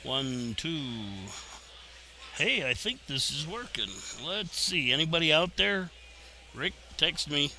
1, 2. Hey, I think this is working. Let's see. Anybody out there? Rick, text me.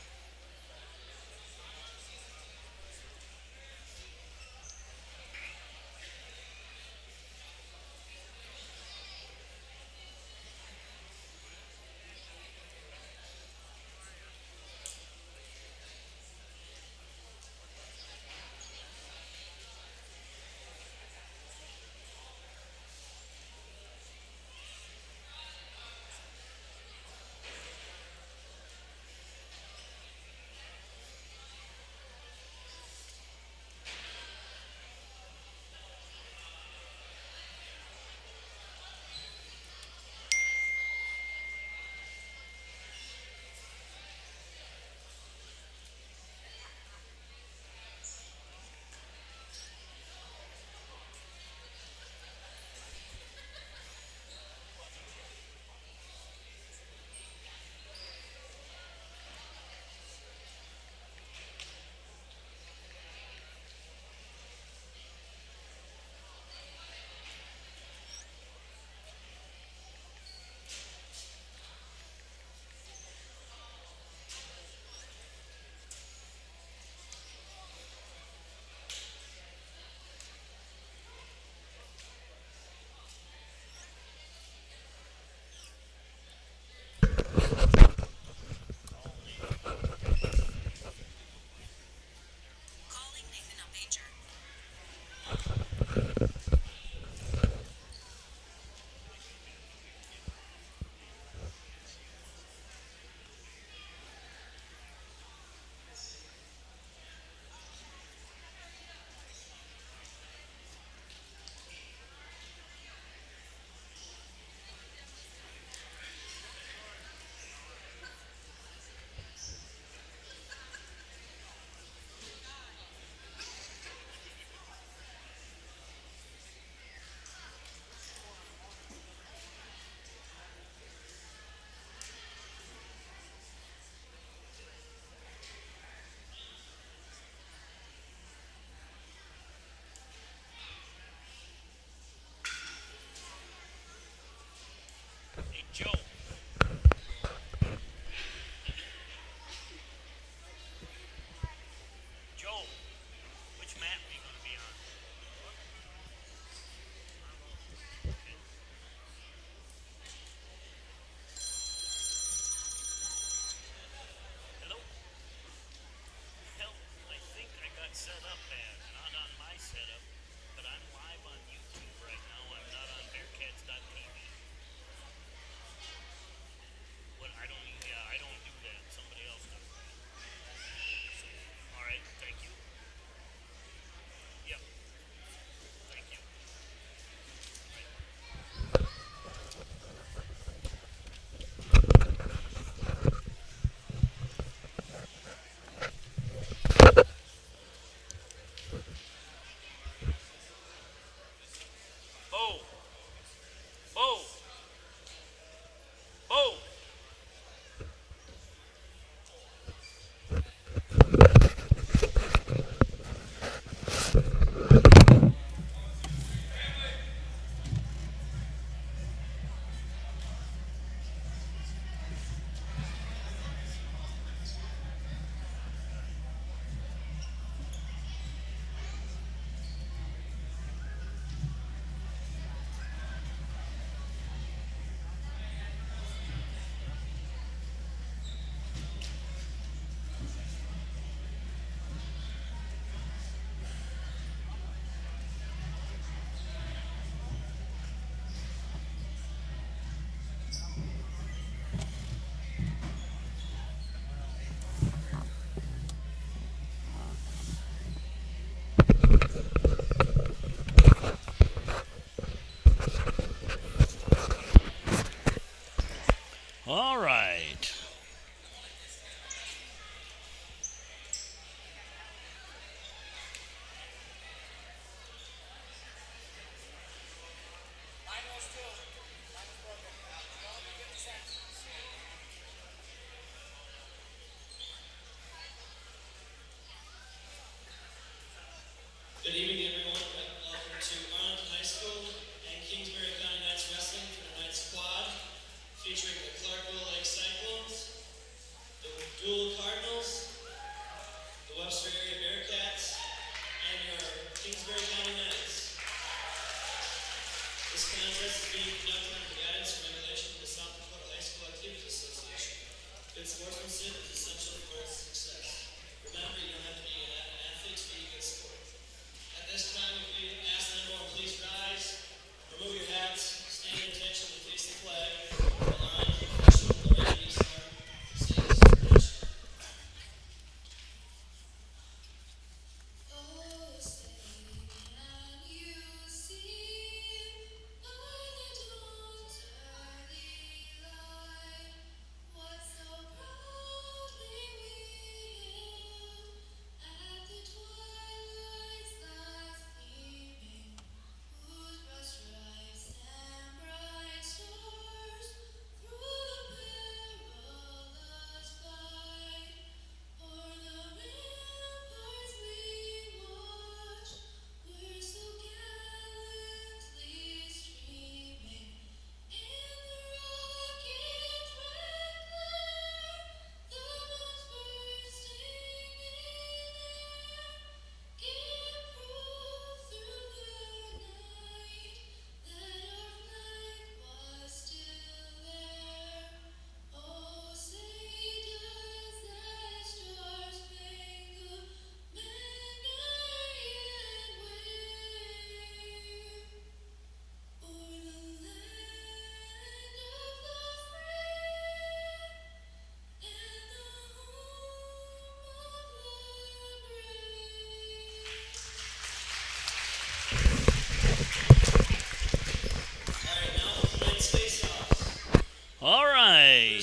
All right.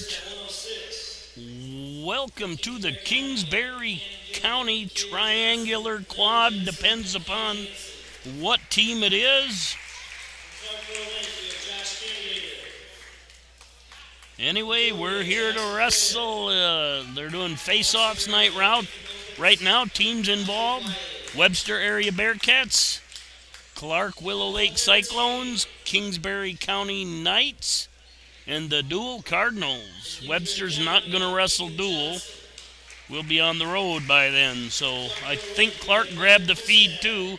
Welcome to the Kingsbury County Triangular Quad. Depends upon what team it is. Anyway, we're here to wrestle. They're doing face-offs right now. Teams involved: Webster area Bearcats, Clark Willow Lake Cyclones, Kingsbury County Knights, and the Dual Cardinals. Webster's not going to wrestle Dual. We'll be on the road by then. So I think Clark grabbed the feed too.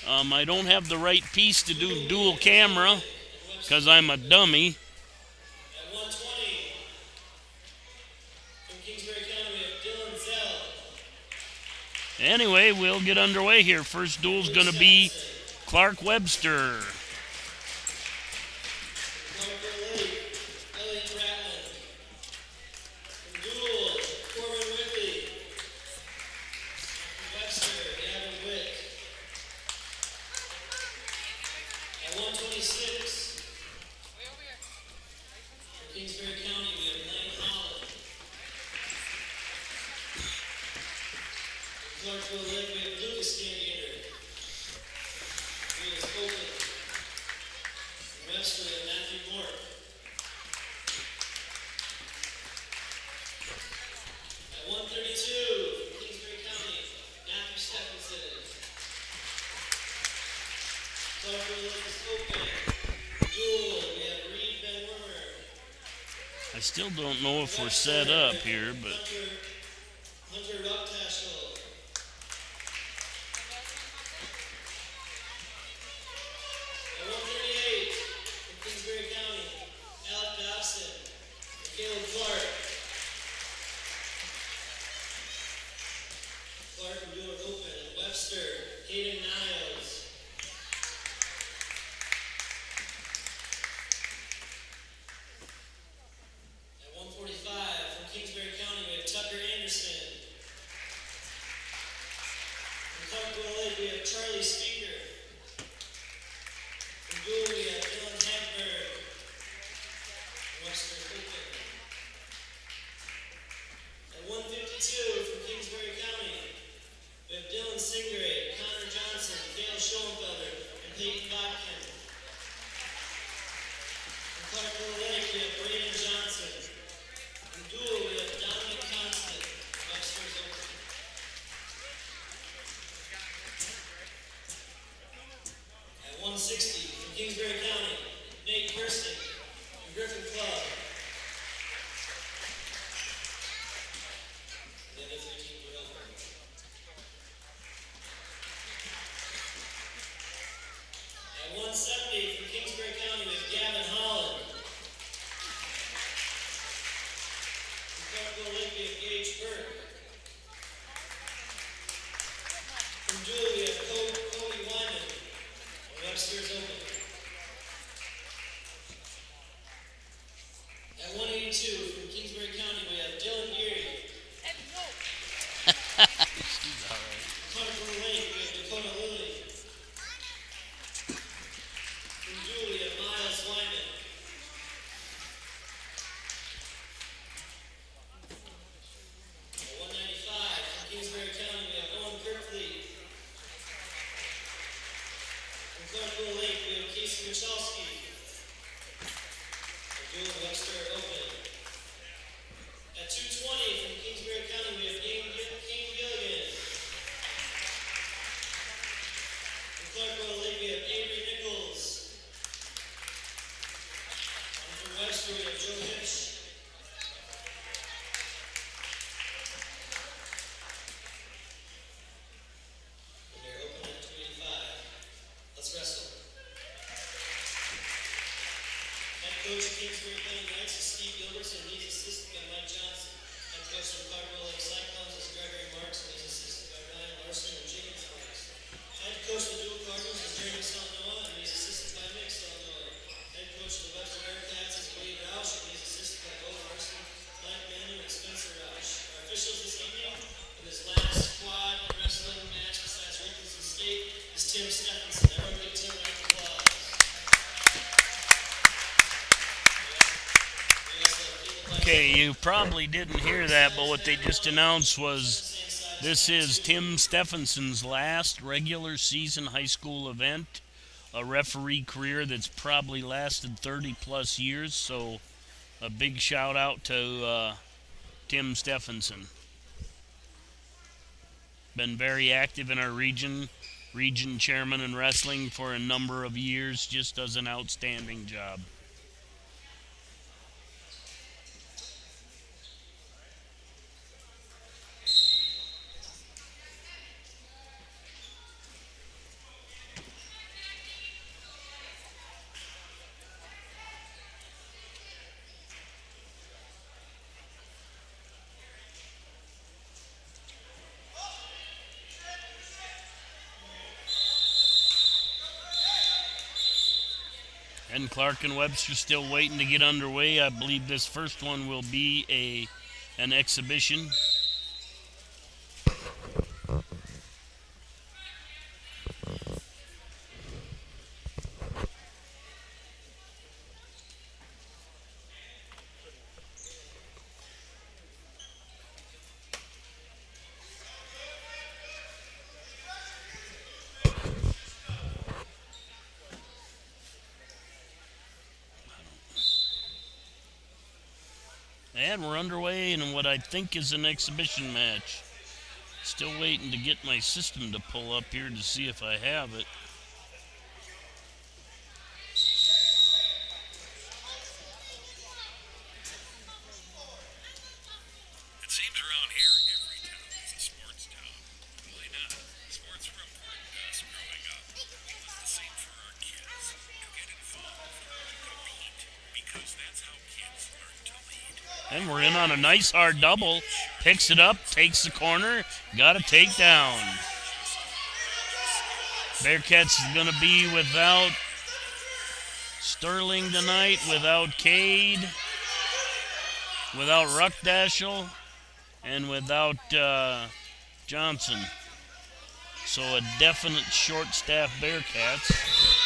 I don't have the right piece to do dual camera because I'm a dummy. Anyway, we'll get underway here. First duel's going to be Clark Webster. I still don't know if we're set up here, but From Dooley, we have Cody Wyman. Webster's open. At 182 from Kingsbury County, we have Dylan Geary. Carter Lake, we have Dakota Lilly. From Dooley, we have Miles Wyman. At 195 from Kingsbury County, we have Owen Kirkley. From Clarkville Lake, we have Casey Michalski. Webster open. At 220 from Kingsbury County, we have Kane Gilligan. From Clarkville Lake, we have Avery Nichols. And from Webster, we have Joe Hitch. And they're open at 285. Let's wrestle. Head coach of Kingsbury County Knights is Steve Gilbert, and he's assisted by Mike Johnson. Head coach of Carterville Lake Cyclones is Gregory Marks, and he's assisted by Ryan Larson and James Marks. Head coach of the Dual Cardinals is Jeremy Salanoa, and he's assisted by Mick Salanoa. Head coach of the Webster Bearcats is Wade Roush, and he's assisted by Bo Larson, Mike Manning, and Spencer Roush. Our officials this evening in this last quad wrestling match besides Rickens and Skate is Tim Stephenson. Everyone give Tim a round of applause. Okay, you probably didn't hear that, but what they just announced was this is Tim Stephenson's last regular season high school event, a referee career that's probably lasted 30 plus years, so a big shout out to Tim Stephenson. Been very active in our region chairman in wrestling for a number of years, just does an outstanding job. And Clark and Webster still waiting to get underway. I believe this first one will be an exhibition. And we're underway in what I think is an exhibition match. Still waiting to get my system to pull up here to see if I have it. It seems around here every town is a sports town. Really not. Sports were important to us growing up. It was the same for our kids. To get involved, to compete, because that's how kids learn to lead. And we're in on a nice hard double. Picks it up, takes the corner, got a takedown. Bearcats is going to be without Sterling tonight, without Cade, without Ruckdashel, and without Johnson. So a definite short staff Bearcats.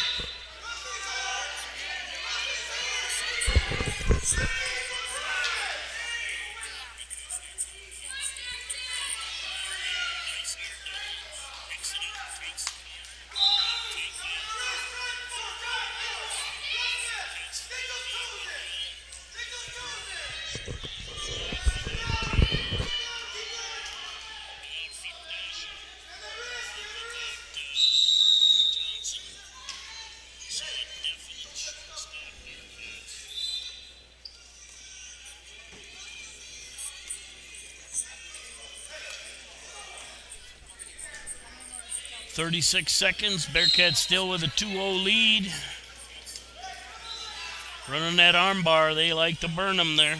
.36 seconds. Bearcats still with a 2-0 lead. Running that arm bar. They like to burn them there.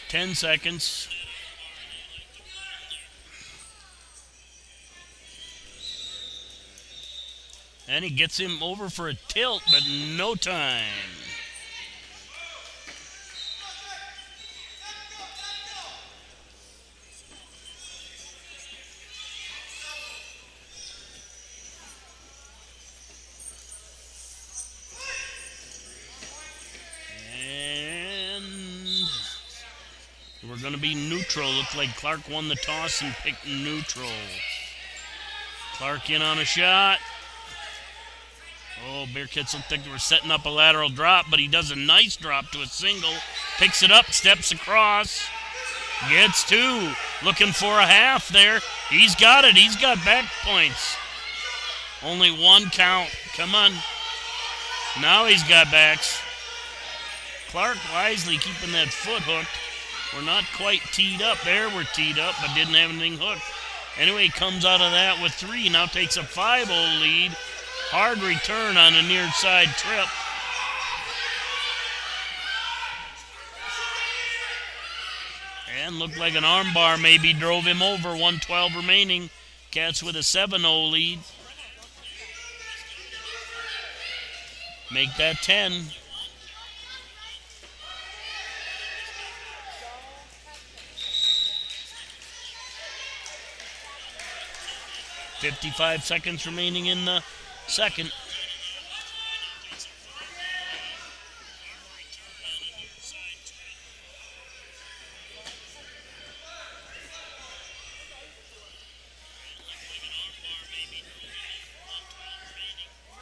10 seconds. And he gets him over for a tilt, but no time. And we're going to be neutral. Looks like Clark won the toss and picked neutral. Clark in on a shot. Oh, Bearcats looked like they were setting up a lateral drop, but he does a nice drop to a single. Picks it up, steps across. Gets two. Looking for a half there. He's got it. He's got back points. Only one count. Come on. Now he's got backs. Clark wisely keeping that foot hooked. We're not quite teed up. There we're teed up, but didn't have anything hooked. Anyway, comes out of that with 3. Now takes a 5-0 lead. Hard return on a near side trip. And looked like an armbar maybe drove him over. 1:12 remaining. Cats with a 7-0 lead. Make that 10. .55 seconds remaining in the second.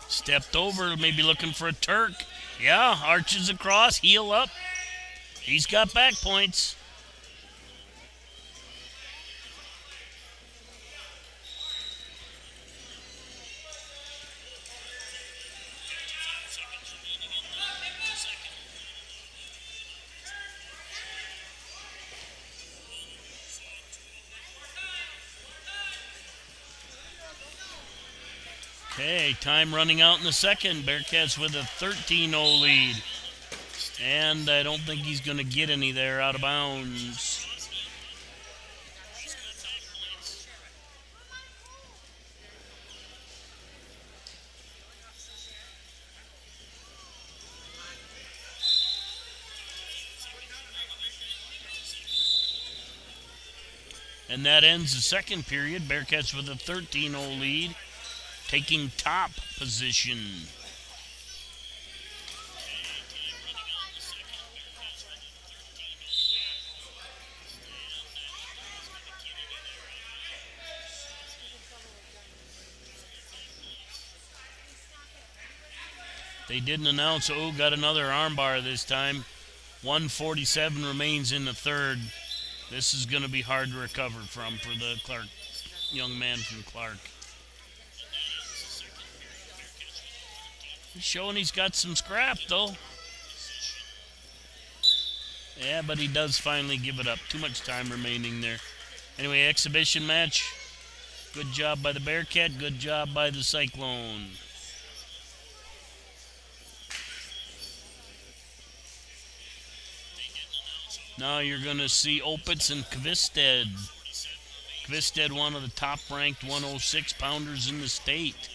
Stepped over, maybe looking for a Turk. Yeah, arches across, heel up. He's got back points. Okay, time running out in the second. Bearcats with a 13-0 lead. And I don't think he's going to get any there out of bounds. And that ends the second period. Bearcats with a 13-0 lead, taking top position. They didn't announce, got another armbar this time. 1:47 remains in the third. This is going to be hard to recover from for the Clark young man from Clark. He's showing he's got some scrap, though. Yeah, but he does finally give it up. Too much time remaining there. Anyway, exhibition match. Good job by the Bearcat. Good job by the Cyclone. Now you're going to see Opitz and Kvisted. Kvisted, one of the top-ranked 106-pounders in the state.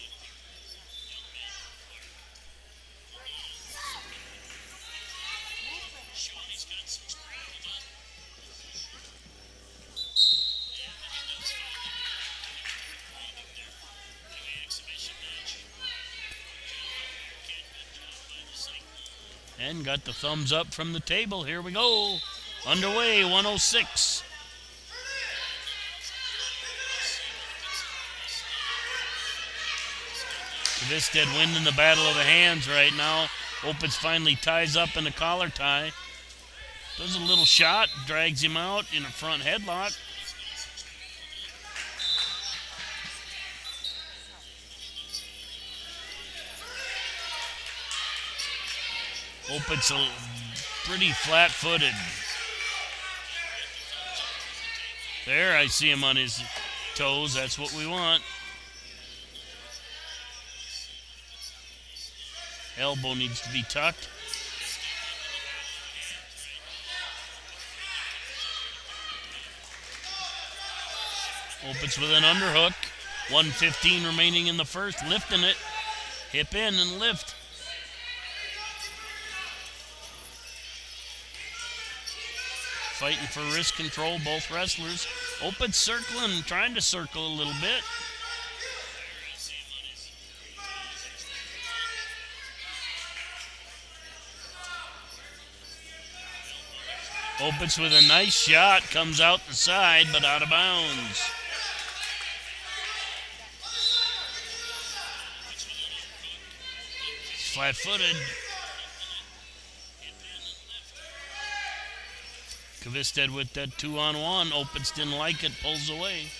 And got the thumbs up from the table. Here we go. Underway, 106. Kvisted winning the battle of the hands right now. Opitz finally ties up in a collar tie. Does a little shot, drags him out in a front headlock. Opitz pretty flat-footed. There, I see him on his toes. That's what we want. Elbow needs to be tucked. Opens with an underhook. 1:15 remaining in the first. Lifting it. Hip in and lift. Fighting for wrist control, both wrestlers. Opens circling, trying to circle a little bit. Opens with a nice shot, comes out the side, but out of bounds. Flat-footed. Kvisted with that 2-on-1. Opens didn't like it, pulls away.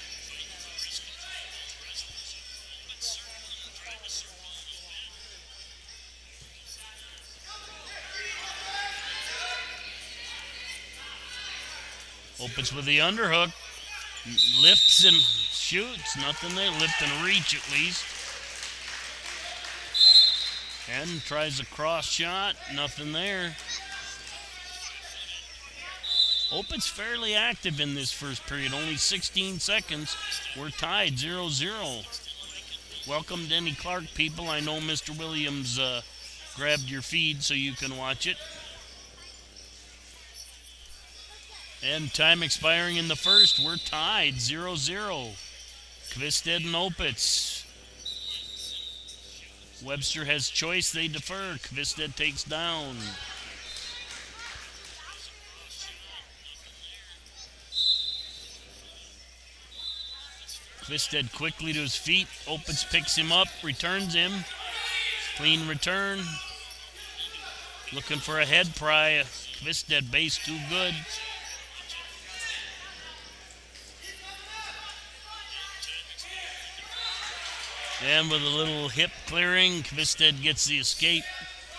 Opens with the underhook. Lifts and shoots. Nothing there. Lift and reach at least. And tries a cross shot. Nothing there. Opens fairly active in this first period. Only 16 seconds. We're tied 0-0. Welcome to any Clark people. I know Mr. Williams grabbed your feed so you can watch it. And time expiring in the first. We're tied 0-0. Kvisted and Opitz. Webster has choice. They defer. Kvisted takes down. Kvisted quickly to his feet. Opitz picks him up. Returns him. Clean return. Looking for a head pry. Kvisted base too good. And with a little hip clearing, Kvisted gets the escape.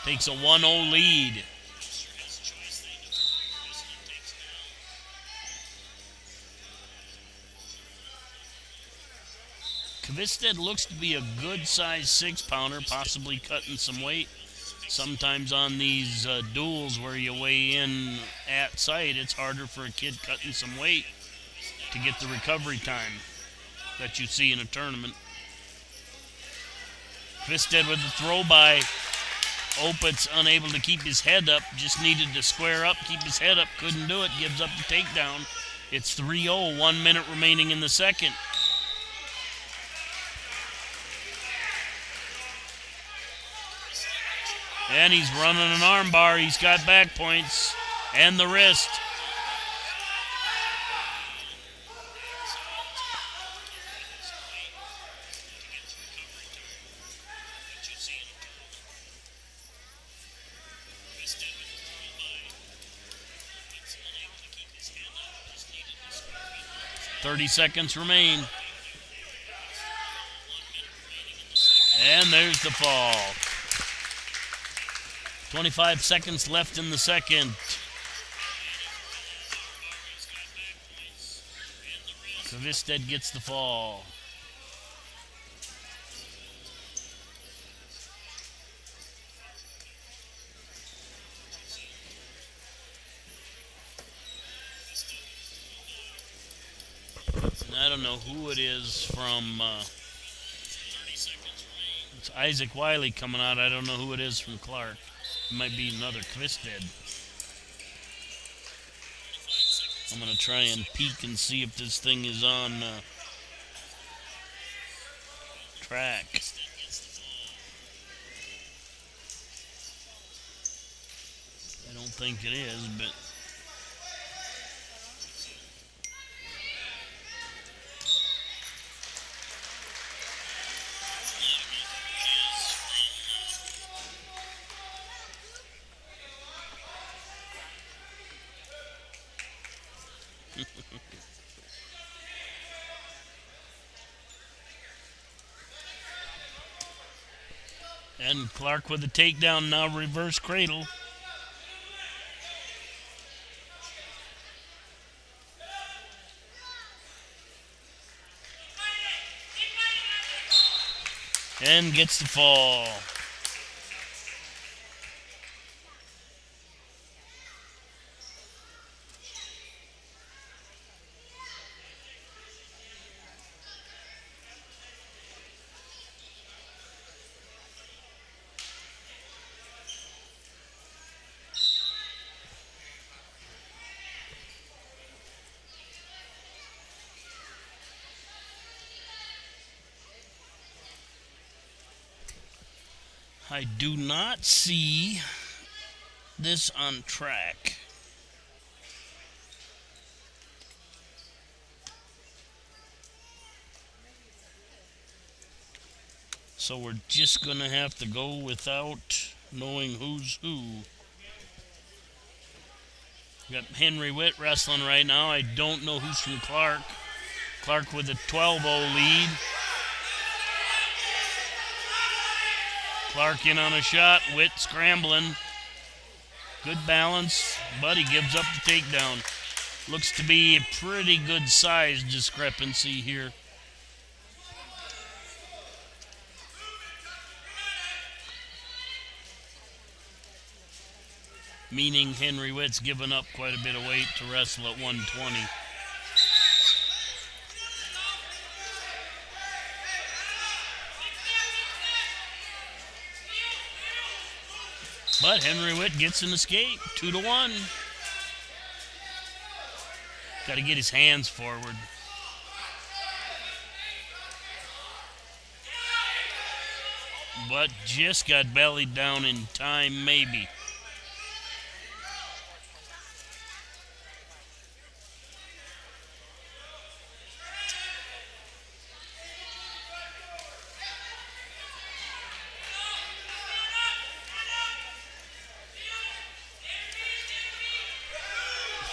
Takes a 1-0 lead. Kvisted looks to be a good size 6-pounder, possibly cutting some weight. Sometimes on these duels where you weigh in at sight, it's harder for a kid cutting some weight to get the recovery time that you see in a tournament. Kvisted with the throw by Opitz, unable to keep his head up. Just needed to square up, keep his head up. Couldn't do it. Gives up the takedown. It's 3-0. 1 minute remaining in the second. And he's running an armbar. He's got back points and the wrist. .30 seconds remain. And there's the fall. 25 seconds left in the second. Kvisted gets the fall. And I don't know who it is from... it's Isaac Wiley coming out. I don't know who it is from Clark. It might be another Kvisted. I'm going to try and peek and see if this thing is on track. I don't think it is, but... And Clark with the takedown, now reverse cradle. And gets the fall. I do not see this on track. So we're just going to have to go without knowing who's who. Got Henry Witt wrestling right now. I don't know who's from Clark. Clark with a 12-0 lead. Clark in on a shot. Witt scrambling. Good balance, but he gives up the takedown. Looks to be a pretty good size discrepancy here. Meaning Henry Witt's given up quite a bit of weight to wrestle at 120. But Henry Witt gets an escape, 2-1. Got to get his hands forward. But just got bellied down in time, maybe.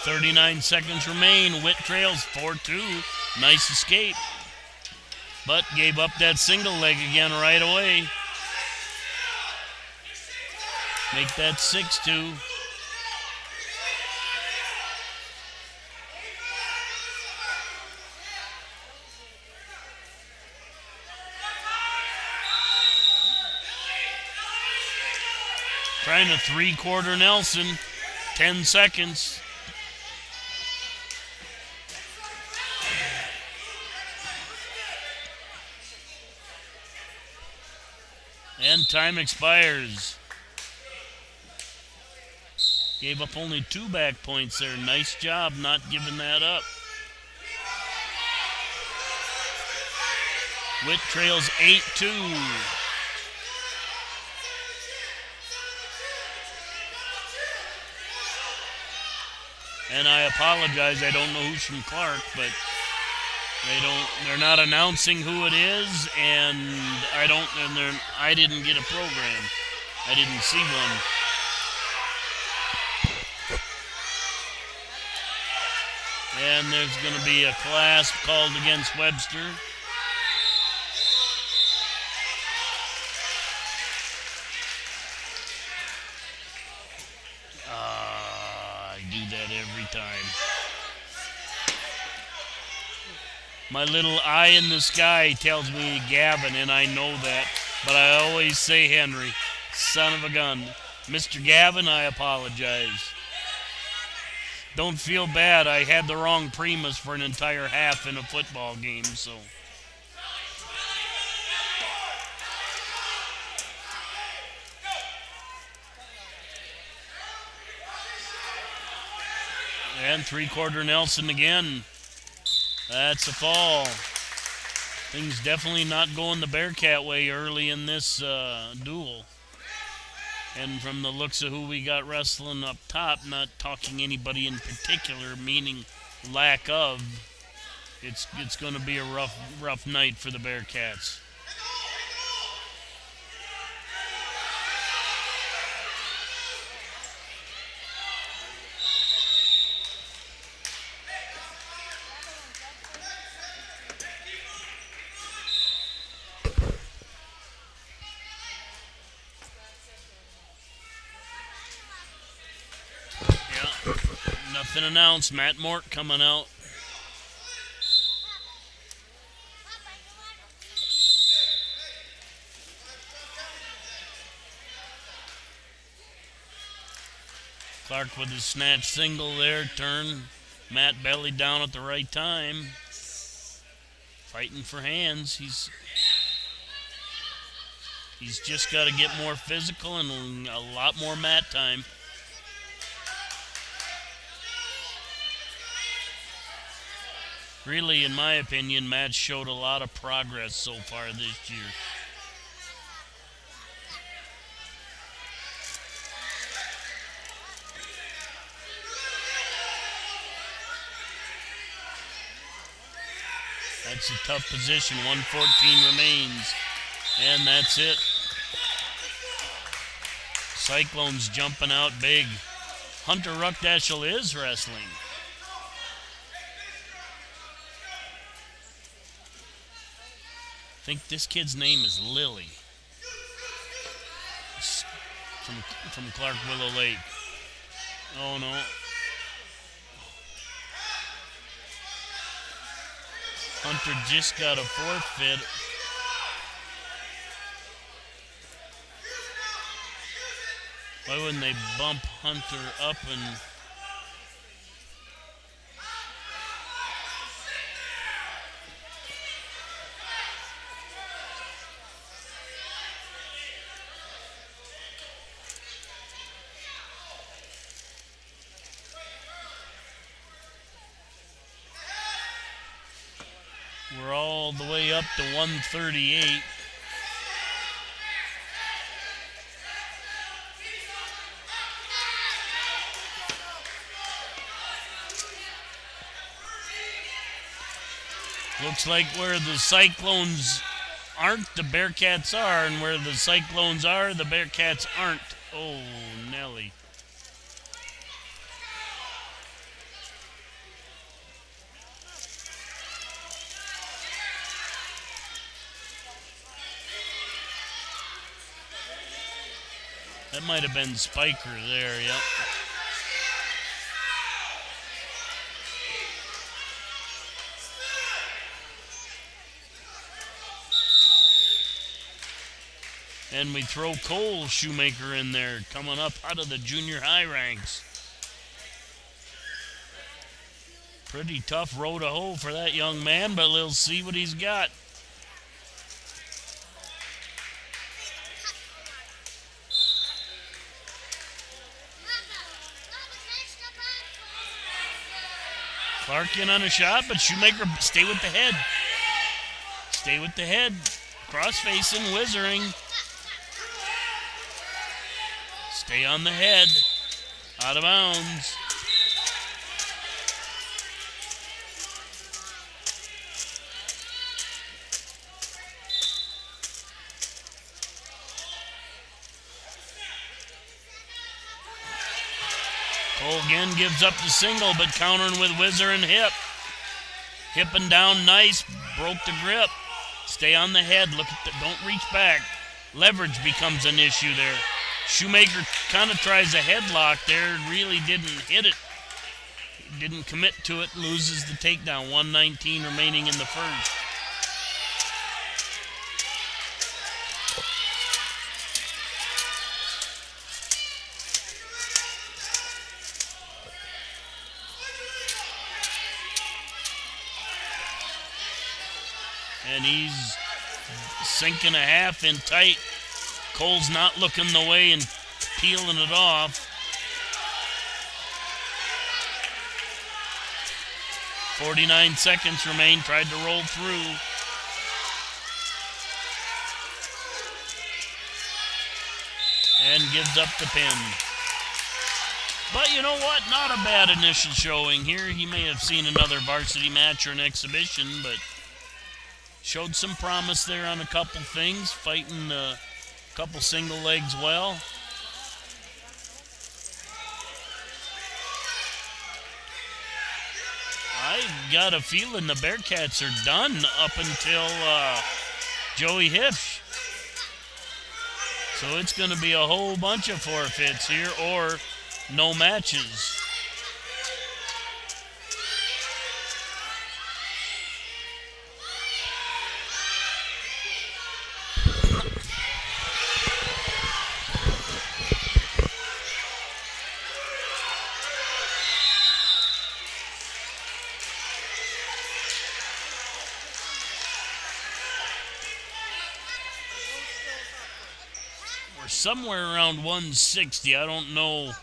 .39 seconds remain. Witt trails 4-2. Nice escape. But gave up that single leg again right away. Make that 6-2. Trying to three-quarter Nelson. 10 seconds. And time expires. Gave up only 2 back points there. Nice job not giving that up. Witt trails 8-2. And I apologize, I don't know who's from Clark, but they're not announcing who it is, and I didn't get a program. I didn't see one. And there's going to be a class called against Webster. I do that every time. My little eye in the sky tells me Gavin, and I know that, but I always say Henry. Son of a gun. Mr. Gavin, I apologize. Don't feel bad. I had the wrong Primus for an entire half in a football game, so. And three-quarter Nelson again. That's a fall. Things definitely not going the Bearcat way early in this duel. And from the looks of who we got wrestling up top, not talking anybody in particular, meaning lack of, it's going to be a rough night for the Bearcats. Nothing announced. Matt Mort coming out. Clark with his snatch single there. Turn. Matt belly down at the right time. Fighting for hands. He's just got to get more physical and a lot more mat time. Really, in my opinion, Matt showed a lot of progress so far this year. That's a tough position. 1:14 remains. And that's it. Cyclones jumping out big. Hunter Ruckdashel is wrestling. I think this kid's name is Lily. From Clark Willow Lake. Oh no. Hunter just got a forfeit. Why wouldn't they bump Hunter up and... We're all the way up to 138. Looks like where the Cyclones aren't, the Bearcats are, and where the Cyclones are, the Bearcats aren't. Oh, Nelly. That might have been Spiker there, yep. And we throw Cole Shoemaker in there, coming up out of the junior high ranks. Pretty tough row to hoe for that young man, but we'll see what he's got. Clark in on a shot, but Shoemaker stay with the head. Stay with the head. Cross-facing, whizzering. Stay on the head. Out of bounds. Cole again gives up the single, but countering with whizzer and hip. Hipping down nice. Broke the grip. Stay on the head. Look at the, don't reach back. Leverage becomes an issue there. Shoemaker kind of tries a headlock there. Really didn't hit it. Didn't commit to it. Loses the takedown. 1:19 remaining in the first. And he's sinking a half in tight. Cole's not looking the way and peeling it off. 49 seconds remain. Tried to roll through. And gives up the pin. But you know what? Not a bad initial showing here. He may have seen another varsity match or an exhibition, but showed some promise there on a couple things, fighting a couple single legs well. I got a feeling the Bearcats are done up until Joey Hipsch. So it's going to be a whole bunch of forfeits here or no matches. Somewhere around 160. I don't know.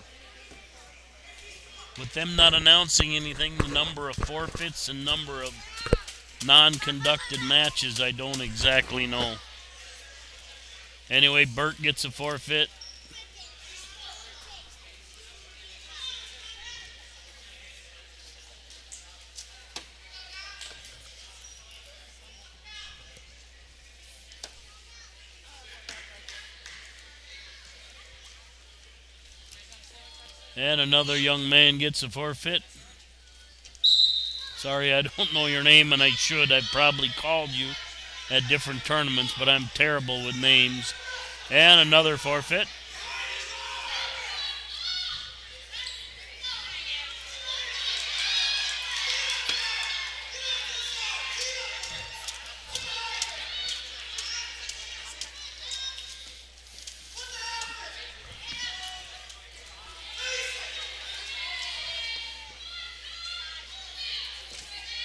With them not announcing anything, the number of forfeits and number of non-conducted matches, I don't exactly know. Anyway, Burt gets a forfeit. And another young man gets a forfeit. Sorry, I don't know your name, and I should. I've probably called you at different tournaments, but I'm terrible with names. And another forfeit.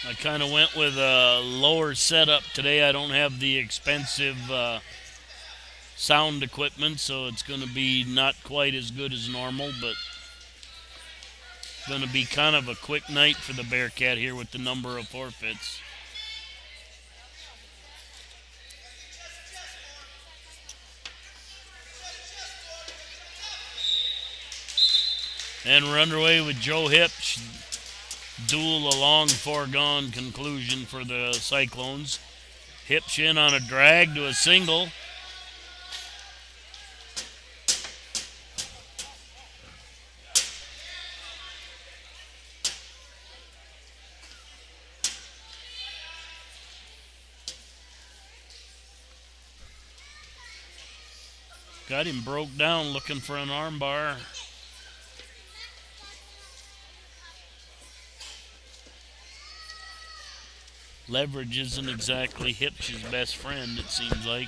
I kind of went with a lower setup today. I don't have the expensive sound equipment, so it's going to be not quite as good as normal, but going to be kind of a quick night for the Bearcat here with the number of forfeits. And we're underway with Joe Hipsch. Duel a long foregone conclusion for the Cyclones. Hipsch in on a drag to a single. Got him broke down looking for an armbar. Leverage isn't exactly Hipsch's best friend, it seems like.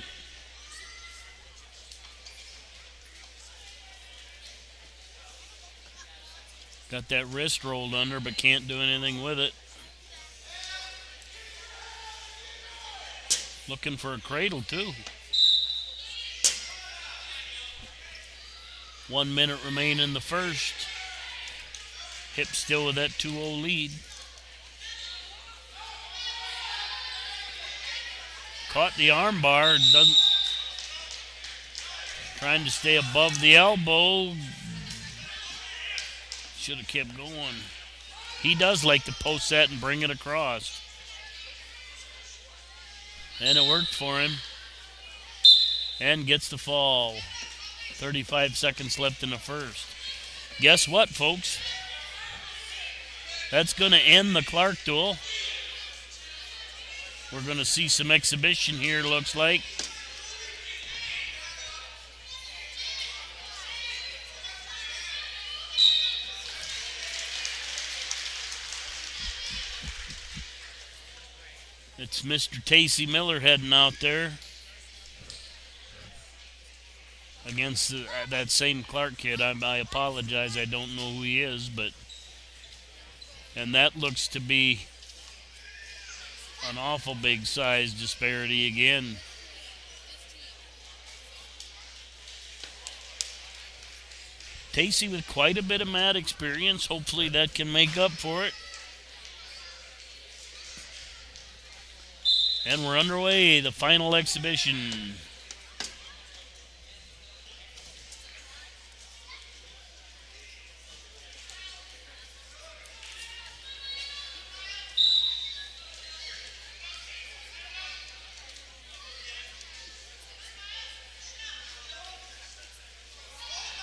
Got that wrist rolled under, but can't do anything with it. Looking for a cradle, too. 1 minute remain in the first. Hipsch still with that 2-0 lead. Caught the armbar, doesn't. Trying to stay above the elbow. Should have kept going. He does like to post that and bring it across. And it worked for him. And gets the fall. 35 seconds left in the first. Guess what, folks? That's going to end the Clark duel. We're going to see some exhibition here, looks like. It's Mr. Tacey Miller heading out there against that same Clark kid. I apologize, I don't know who he is, but and that looks to be an awful big size disparity again. Tacey with quite a bit of mat experience. Hopefully that can make up for it. And we're underway, the final exhibition.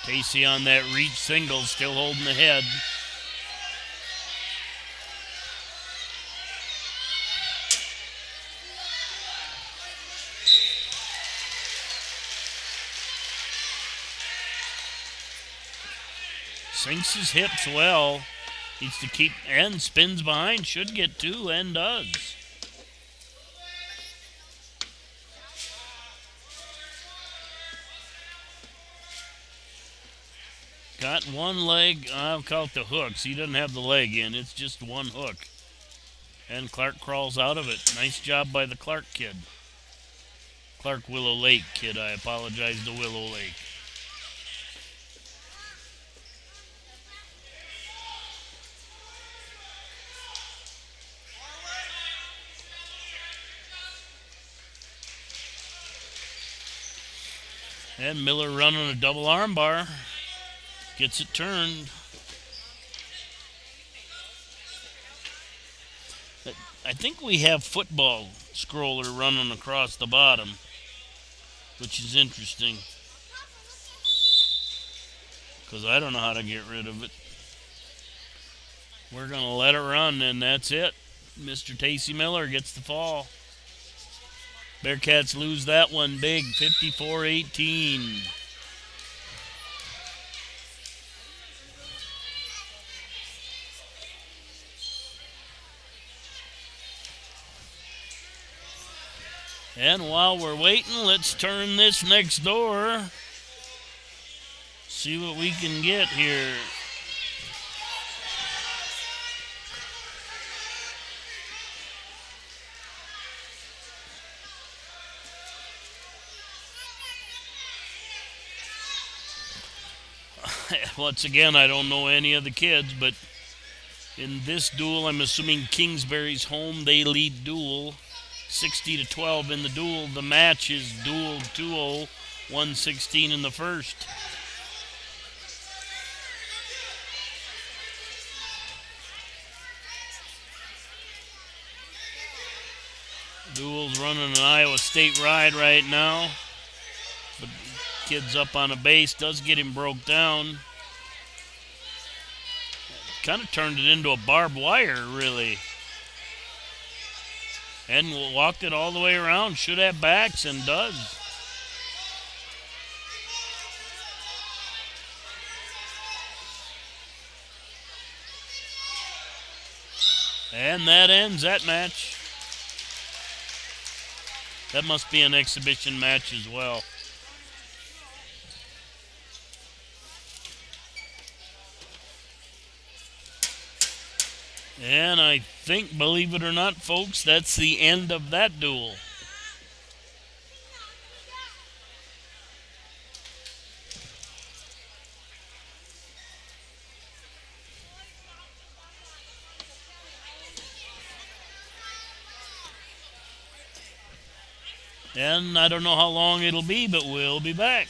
Tacey on that reach single, still holding the head. Sinks his hips well. Needs to keep, and spins behind. Should get two, and does. Got one leg, I'll call it the hooks. He doesn't have the leg in, it's just one hook. And Clark crawls out of it. Nice job by the Clark kid. Clark Willow Lake kid, I apologize to Willow Lake. And Miller running a double arm bar. Gets it turned. I think we have football scroller running across the bottom, which is interesting. because I don't know how to get rid of it. We're going to let it run, and that's it. Mr. Tacey Miller gets the fall. Bearcats lose that one big, 54-18. And while we're waiting, let's turn this next door. See what we can get here. Once again, I don't know any of the kids, but in this duel, I'm assuming Kingsbury's home. They lead duel 60-12 in the duel. The match is duel 2-0, 116 in the first. Duel's running an Iowa State ride right now. But kid's up on a base, does get him broke down. Kind of turned it into a barbed wire, really. And walked it all the way around. Should have backs and does. And that ends that match. That must be an exhibition match as well. And I think, believe it or not, folks, that's the end of that duel. And I don't know how long it'll be, but we'll be back.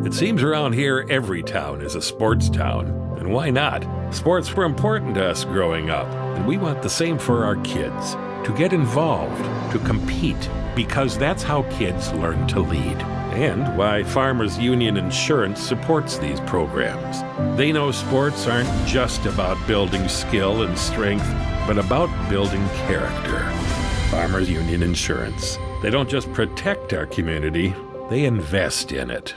It seems around here every town is a sports town. And why not? Sports were important to us growing up, and we want the same for our kids. To get involved, to compete, because that's how kids learn to lead. And why Farmers Union Insurance supports these programs. They know sports aren't just about building skill and strength, but about building character. Farmers Union Insurance. They don't just protect our community, they invest in it.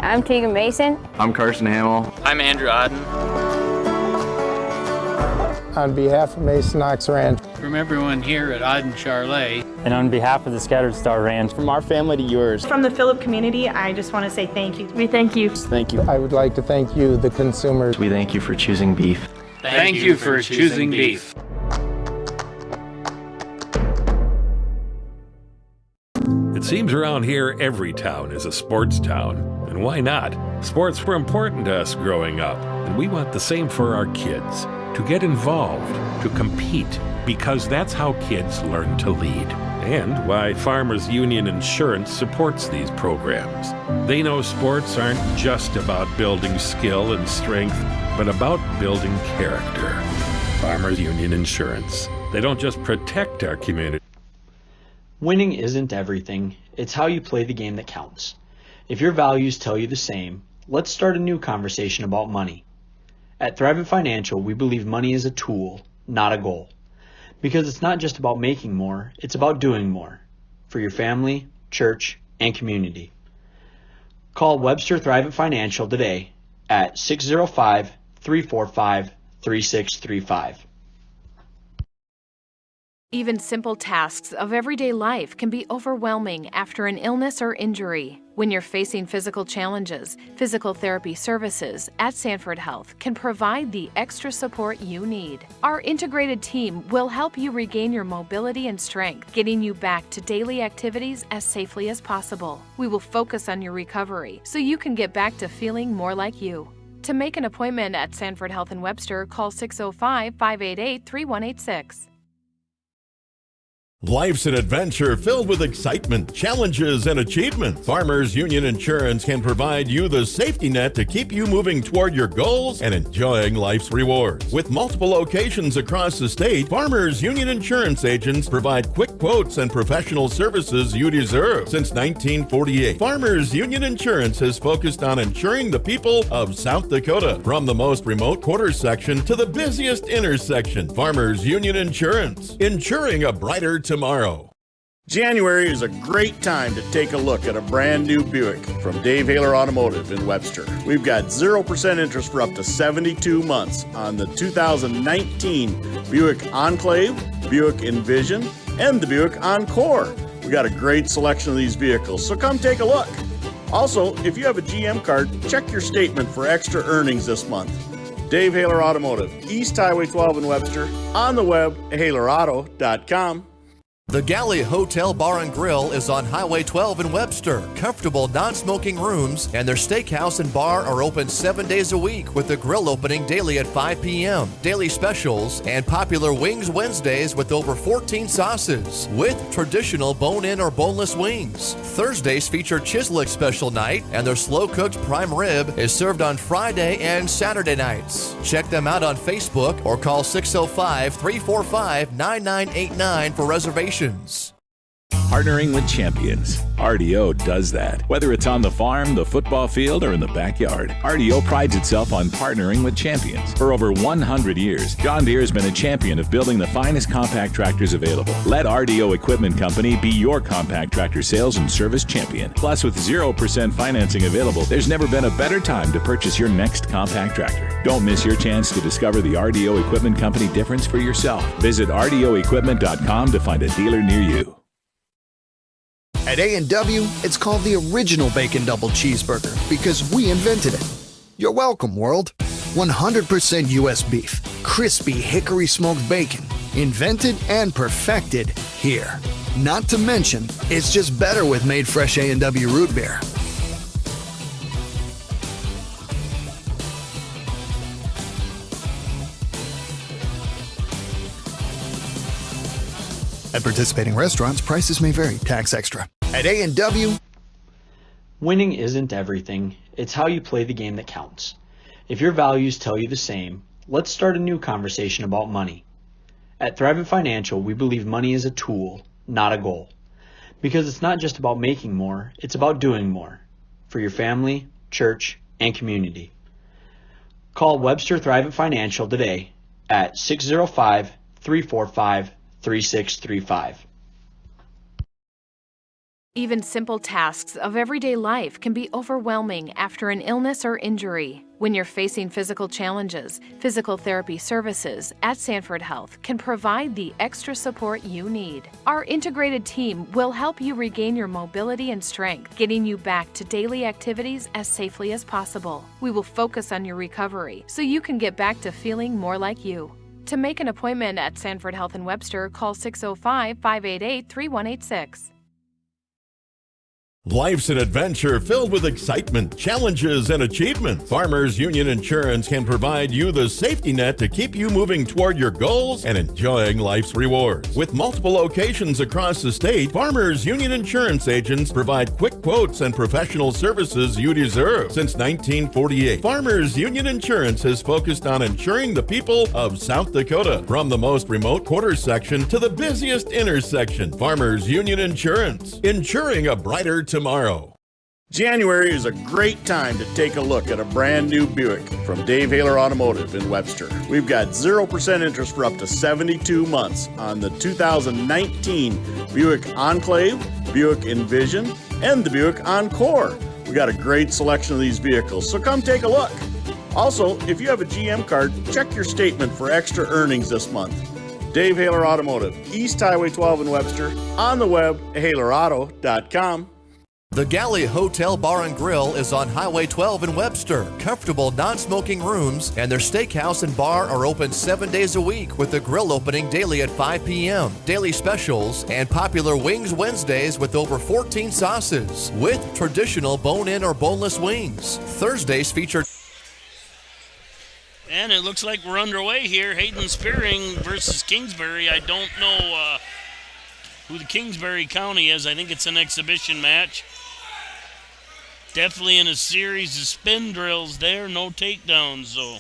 I'm Tegan Mason. I'm Carson Hamill. I'm Andrew Odden. On behalf of Mason Ox Ranch. From everyone here at Odden Charlet. And on behalf of the Scattered Star Ranch. From our family to yours. From the Phillip community, I just want to say thank you. We thank you. Thank you. I would like to thank you, the consumers. We thank you for choosing beef. Thank you for choosing beef. It seems around here every town is a sports town. And why not? Sports were important to us growing up, and we want the same for our kids. To get involved, to compete, because that's how kids learn to lead. And why Farmers Union Insurance supports these programs. They know sports aren't just about building skill and strength, but about building character. Farmers Union Insurance. They don't just protect our community. Winning isn't everything. It's how you play the game that counts. If your values tell you the same, let's start a new conversation about money. At Thrivent Financial, we believe money is a tool, not a goal. Because it's not just about making more, it's about doing more. For your family, church, and community. Call Webster Thrivent Financial today at 605-345-3635. Even simple tasks of everyday life can be overwhelming after an illness or injury. When you're facing physical challenges, physical therapy services at Sanford Health can provide the extra support you need. Our integrated team will help you regain your mobility and strength, getting you back to daily activities as safely as possible. We will focus on your recovery so you can get back to feeling more like you. To make an appointment at Sanford Health in Webster, call 605-588-3186. Life's an adventure filled with excitement, challenges, and achievement. Farmers Union Insurance can provide you the safety net to keep you moving toward your goals and enjoying life's rewards. With multiple locations across the state, Farmers Union Insurance agents provide quick quotes and professional services you deserve. Since 1948, Farmers Union Insurance has focused on insuring the people of South Dakota. From the most remote quarter section to the busiest intersection, Farmers Union Insurance, insuring a brighter tomorrow. January is a great time to take a look at a brand new Buick from Dave Haler Automotive in Webster. We've got 0% interest for up to 72 months on the 2019 Buick Enclave, Buick Envision, and the Buick Encore. We got a great selection of these vehicles, so come take a look. Also, if you have a GM card, check your statement for extra earnings this month. Dave Haler Automotive, East Highway 12 in Webster, on the web, halerauto.com. The Galley Hotel Bar and Grill is on Highway 12 in Webster. Comfortable non-smoking rooms and their steakhouse and bar are open 7 days a week with the grill opening daily at 5 p.m. Daily specials and popular Wings Wednesdays with over 14 sauces with traditional bone-in or boneless wings. Thursdays feature Chislick special night and their slow-cooked prime rib is served on Friday and Saturday nights. Check them out on Facebook or call 605-345-9989 for reservations. Partnering with champions. RDO does that. Whether it's on the farm, the football field, or in the backyard, RDO prides itself on partnering with champions. For over 100 years, John Deere has been a champion of building the finest compact tractors available. Let RDO Equipment Company be your compact tractor sales and service champion. Plus, with 0% financing available, there's never been a better time to purchase your next compact tractor. Don't miss your chance to discover the RDO Equipment Company difference for yourself. Visit RDOequipment.com to find a dealer near you. At A&W, it's called the original Bacon Double Cheeseburger because we invented it. You're welcome, world. 100% U.S. beef, crispy hickory smoked bacon, invented and perfected here. Not to mention, it's just better with made fresh A&W root beer. At participating restaurants, prices may vary. Tax extra. At A&W, winning isn't everything. It's how you play the game that counts. If your values tell you the same, let's start a new conversation about money. At Thrivent Financial, we believe money is a tool, not a goal. Because it's not just about making more, it's about doing more. For your family, church, and community. Call Webster Thrivent Financial today at 605-345-3635. Even simple tasks of everyday life can be overwhelming after an illness or injury. When you're facing physical challenges, physical therapy services at Sanford Health can provide the extra support you need. Our integrated team will help you regain your mobility and strength, getting you back to daily activities as safely as possible. We will focus on your recovery so you can get back to feeling more like you. To make an appointment at Sanford Health in Webster, call 605-588-3186. Life's an adventure filled with excitement, challenges, and achievement. Farmers Union Insurance can provide you the safety net to keep you moving toward your goals and enjoying life's rewards. With multiple locations across the state, Farmers Union Insurance agents provide quick quotes and professional services you deserve. Since 1948, Farmers Union Insurance has focused on insuring the people of South Dakota. From the most remote quarter section to the busiest intersection, Farmers Union Insurance, insuring a brighter tomorrow. January is a great time to take a look at a brand new Buick from Dave Haler Automotive in Webster. We've got 0% interest for up to 72 months on the 2019 Buick Enclave, Buick Envision, and the Buick Encore. We got a great selection of these vehicles, so come take a look. Also, if you have a GM card, check your statement for extra earnings this month. Dave Haler Automotive, East Highway 12 in Webster, on the web, halerauto.com. The Galley Hotel Bar and Grill is on Highway 12 in Webster. Comfortable non-smoking rooms and their steakhouse and bar are open 7 days a week with the grill opening daily at 5 p.m. Daily specials and popular Wings Wednesdays with over 14 sauces with traditional bone-in or boneless wings. Thursdays feature... And it looks like we're underway here. Hayden Spearing versus Kingsbury. I don't know who the Kingsbury County is. I think it's an exhibition match. Definitely in a series of spin drills there. No takedowns, though.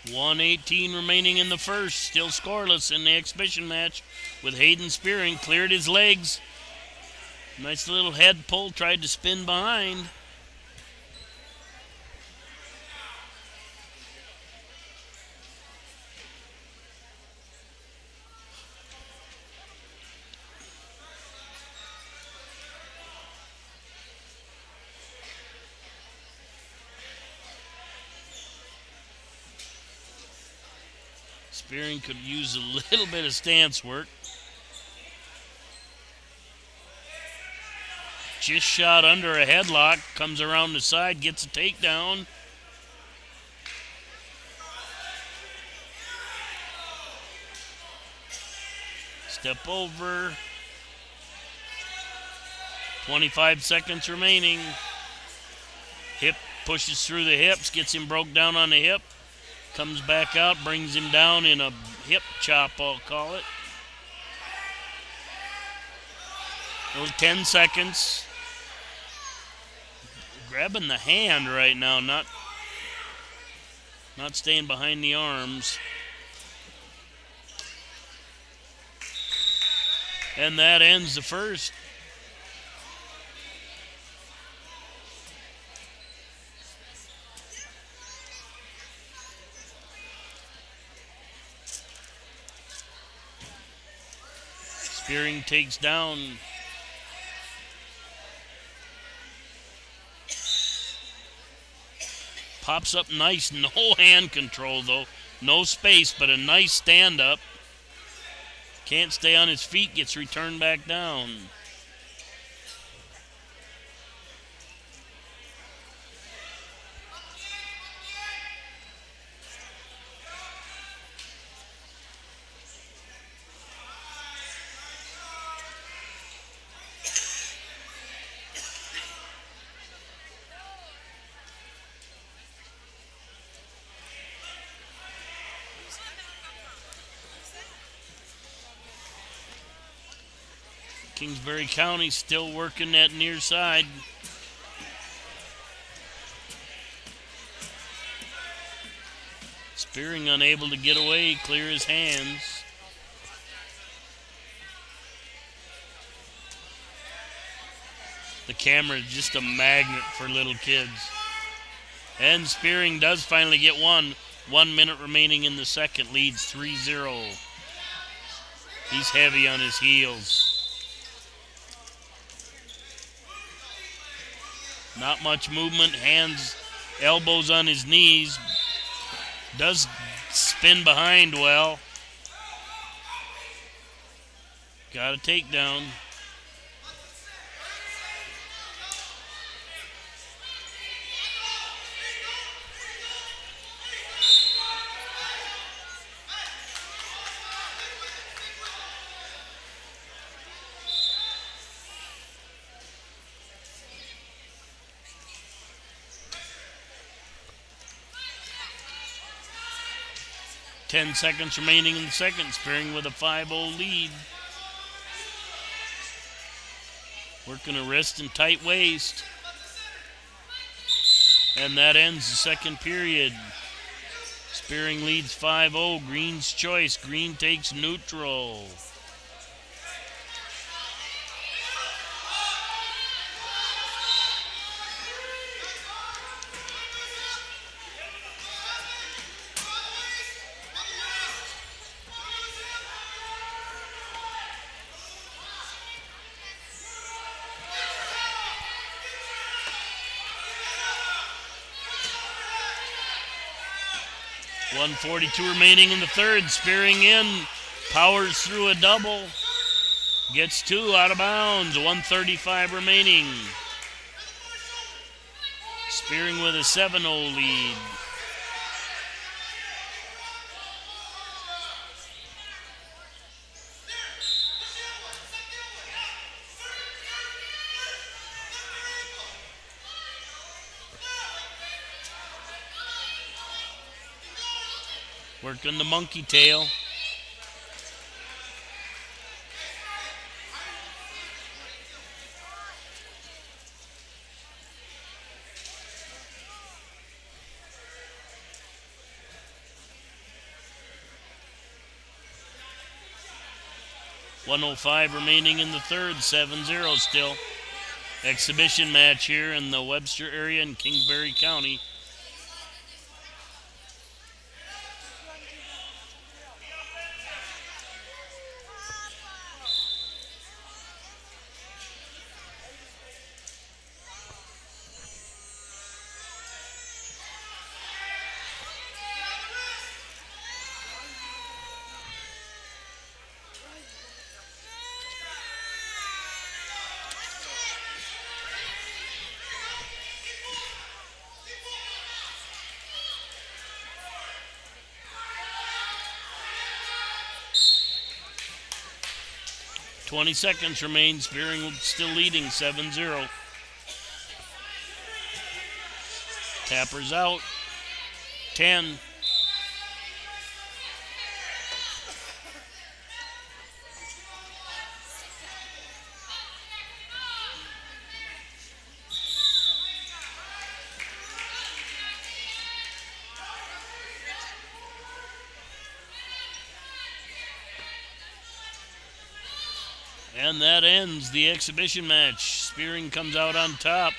.118 remaining in the first. Still scoreless in the exhibition match with Hayden Spearing. Cleared his legs. Nice little head pull. Tried to spin behind. Spearing could use a little bit of stance work. Just shot under a headlock. Comes around the side, gets a takedown. Step over. 25 seconds remaining. Hip pushes through the hips, gets him broke down on the hip. Comes back out, brings him down in a hip chop, I'll call it. 10 seconds. Grabbing the hand right now, not staying behind the arms. And that ends the first. Spearing takes down. Pops up nice, no hand control though. No space, but a nice stand up. Can't stay on his feet, gets returned back down. Kingsbury County still working that near side. Spearing unable to get away, clear his hands. The camera is just a magnet for little kids. And Spearing does finally get one. 1 minute remaining in the second, leads 3-0. He's heavy on his heels. Not much movement, hands, elbows on his knees. Does spin behind well. Got a takedown. Ten seconds remaining in the second. Spearing with a 5-0 lead. Working a wrist and tight waist. And that ends the second period. Spearing leads 5-0. Green's choice. Green takes neutral. .142 remaining in the third. Spearing in, powers through a double. Gets two out of bounds. 1:35 remaining. Spearing with a 7-0 lead. Working the monkey tail. .105 remaining in the third, 7-0 still. Exhibition match here in the Webster area in Kingsbury County. .20 seconds remain. Spearing still leading 7-0. Tappers out. 10. And that ends the exhibition match. Spearing comes out on top.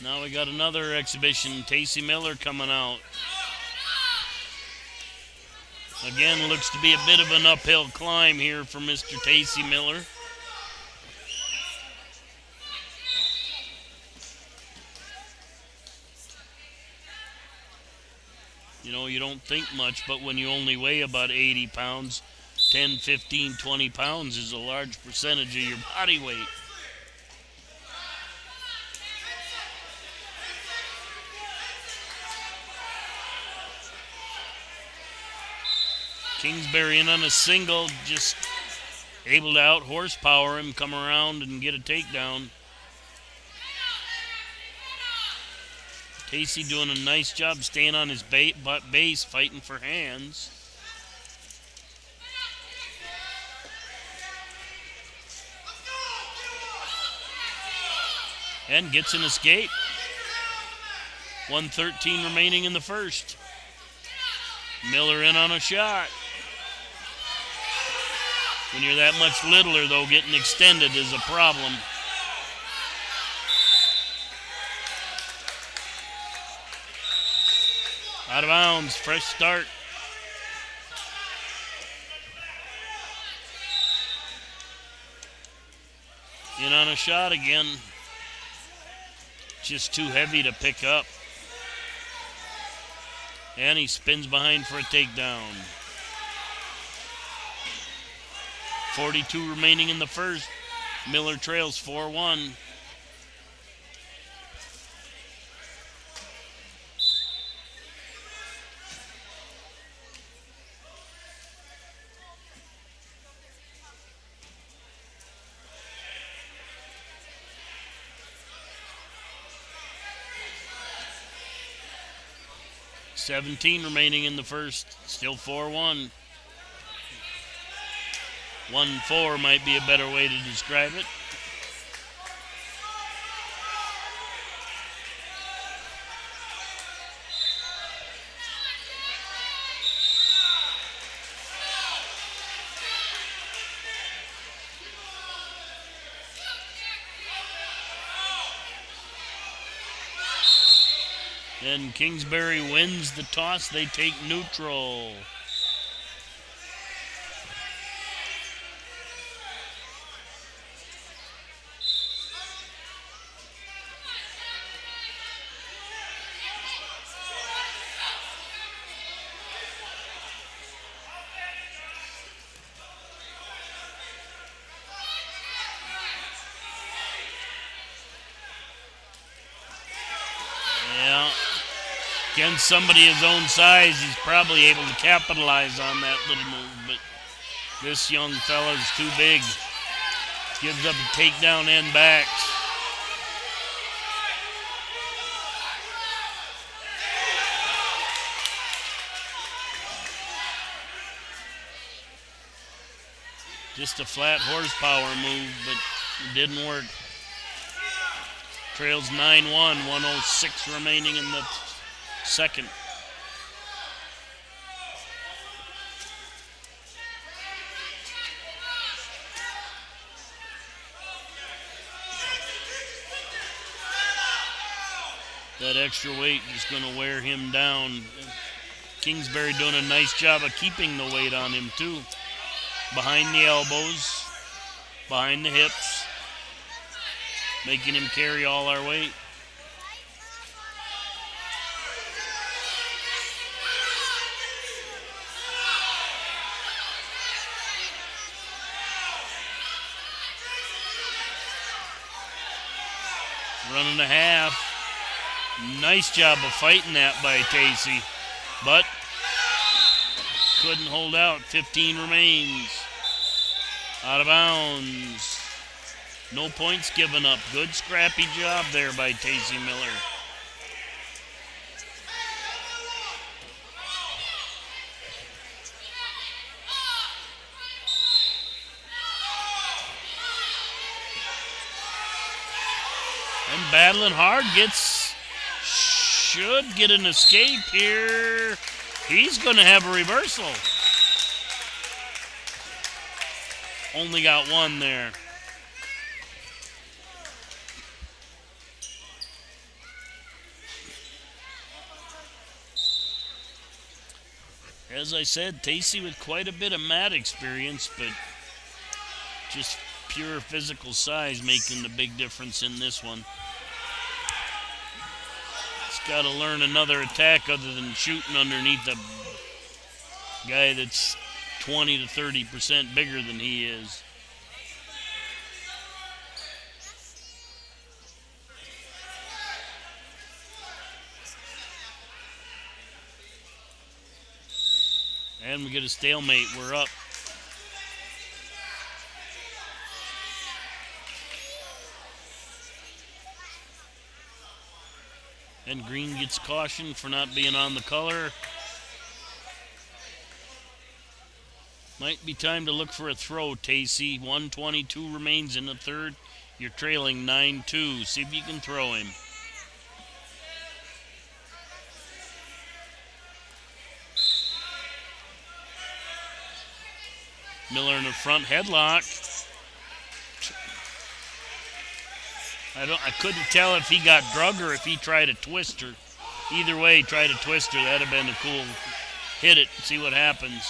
Now we got another exhibition. Tacey Miller coming out. Again, looks to be a bit of an uphill climb here for Mr. Tacey Miller. You know, you don't think much, but when you only weigh about 80 pounds, 10, 15, 20 pounds is a large percentage of your body weight. Kingsbury in on a single, just able to out horsepower him, come around and get a takedown. Tacey doing a nice job staying on his base, fighting for hands. And gets an escape. 1:13 remaining in the first. Miller in on a shot. When you're that much littler, though, getting extended is a problem. Out of bounds, fresh start. In on a shot again. Just too heavy to pick up. And he spins behind for a takedown. 42 remaining in the first. Miller trails 4-1. .17 remaining in the first. Still 4-1. 1-4 might be a better way to describe it. And Kingsbury wins the toss. They take neutral. Against somebody his own size, he's probably able to capitalize on that little move, but this young fella's too big. Gives up a takedown and backs. Just a flat horsepower move, but it didn't work. Trails 9-1, 106 remaining in the second. That extra weight is going to wear him down. Kingsbury doing a nice job of keeping the weight on him too. Behind the elbows, behind the hips, making him carry all our weight. Run and a half. Nice job of fighting that by Tacey, but couldn't hold out. 15 remains. Out of bounds. No points given up. Good scrappy job there by Tacey Miller. And battling hard, should get an escape here. He's going to have a reversal. Only got one there. As I said, Tacey with quite a bit of mat experience, but just pure physical size making the big difference in this one. He's got to learn another attack other than shooting underneath a guy that's 20 to 30% bigger than he is. And we get a stalemate. We're up. And Green gets cautioned for not being on the color. Might be time to look for a throw, Tacey. 1:22 remains in the third. You're trailing 9-2. See if you can throw him. Miller in the front headlock. I couldn't tell if he got drug or if he tried a twister. Either way, try to twist her. That'd have been a cool hit it, see what happens.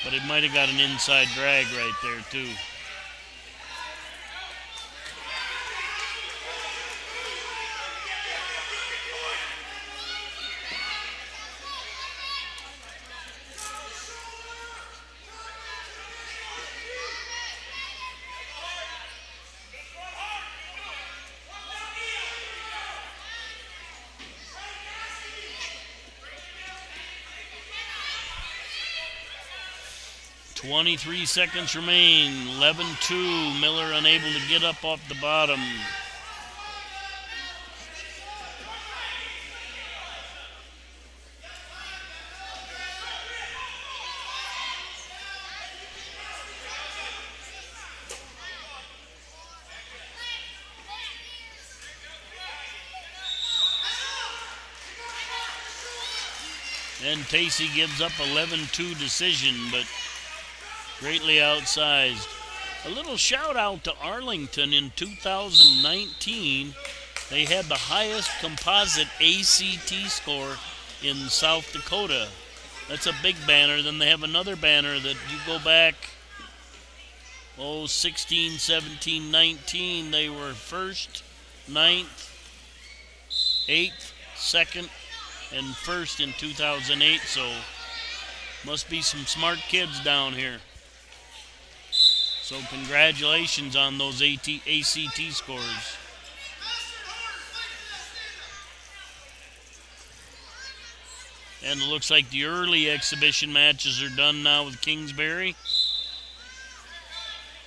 But it might have got an inside drag right there too. .23 seconds remain. 11-2. Miller unable to get up off the bottom. And Tacey gives up 11-2 decision, but greatly outsized. A little shout out to Arlington in 2019. They had the highest composite ACT score in South Dakota. That's a big banner. Then they have another banner that you go back, 16, 17, 19. They were first, 9th, 8th, 2nd, and 1st in 2008. So must be some smart kids down here. So congratulations on those ACT scores. And it looks like the early exhibition matches are done now with Kingsbury.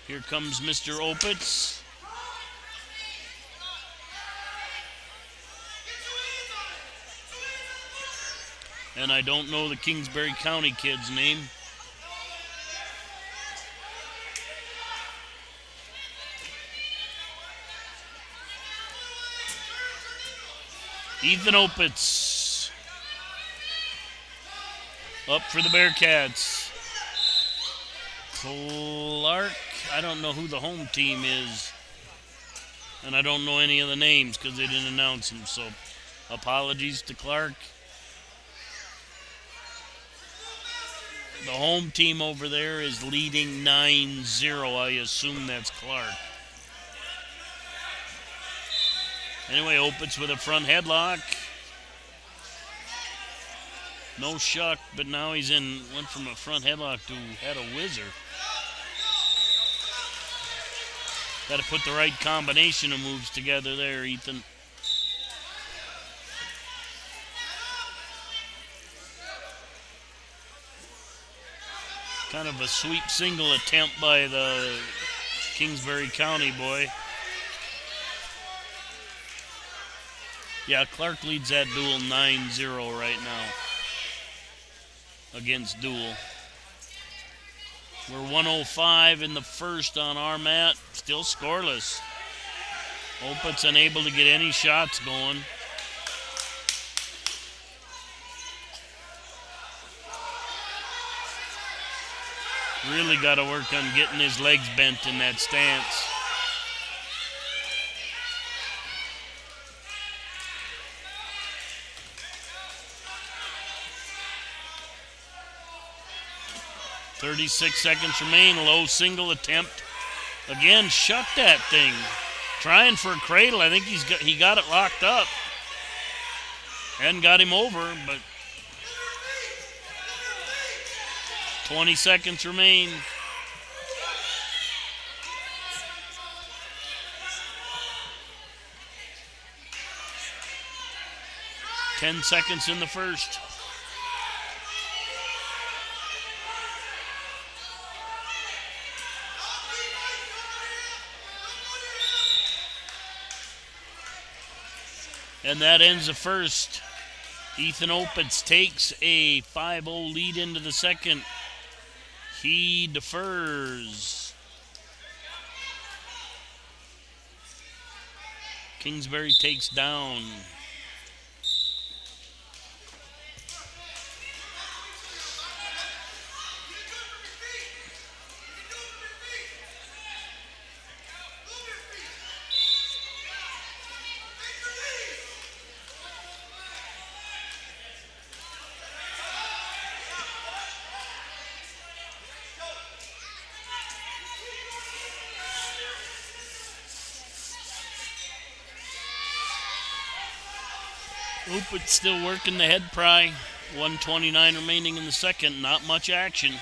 Here comes Mr. Opitz. And I don't know the Kingsbury County kid's name. Ethan Opitz up for the Bearcats. Clark, I don't know who the home team is. And I don't know any of the names because they didn't announce them. So apologies to Clark. The home team over there is leading 9-0. I assume that's Clark. Anyway, Opitz with a front headlock. No shuck, but now he's went from a front headlock to had a whizzer. Got to put the right combination of moves together there, Ethan. Kind of a sweep single attempt by the Kingsbury County boy. Yeah, Clark leads that duel 9-0 right now against Duel. We're 105 in the first on our mat, still scoreless. Opitz unable to get any shots going. Really got to work on getting his legs bent in that stance. .36 seconds remain, low single attempt. Again, shut that thing. Trying for a cradle. I think he got it locked up. And got him over, but 20 seconds remain. Ten seconds in the first. And that ends the first. Ethan Opitz takes a 5-0 lead into the second. He defers. Kingsbury takes down. Opitz still working the head pry. 1:29 remaining in the second. Not much action.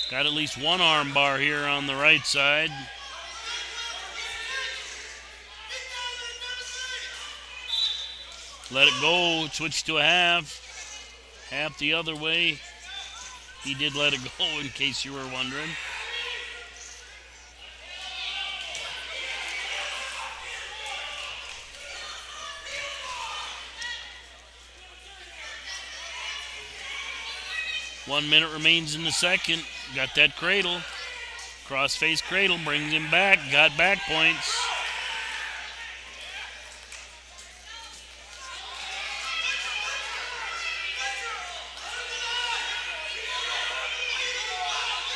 Got at least one arm bar here on the right side. Let it go. Switch to a half. Half the other way. He did let it go in case you were wondering. One minute remains in the second. Got that cradle. Cross-face cradle brings him back. Got back points.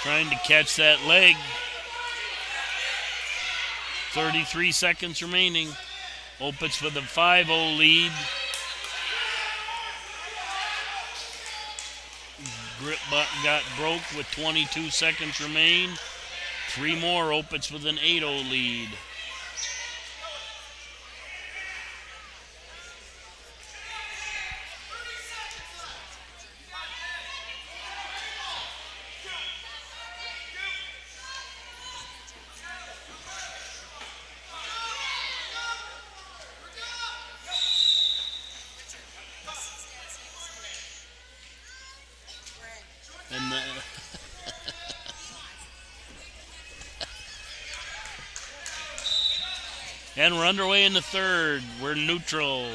Trying to catch that leg. 33 seconds remaining. Opitz with a 5-0 lead. Grip got broke with 22 seconds remain. Three more. Opitz with an 8-0 lead. And we're underway in the third. We're neutral.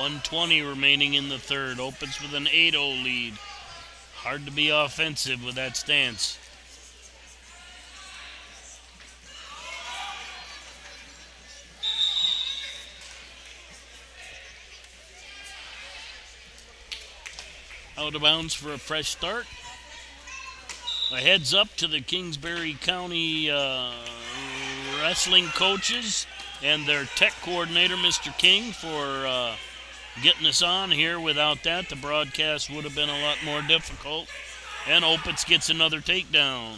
1:20 remaining in the third. Opens with an 8-0 lead. Hard to be offensive with that stance. Out of bounds for a fresh start. A heads up to the Kingsbury County wrestling coaches and their tech coordinator, Mr. King, for getting us on here. Without that, the broadcast would have been a lot more difficult. And Opitz gets another takedown.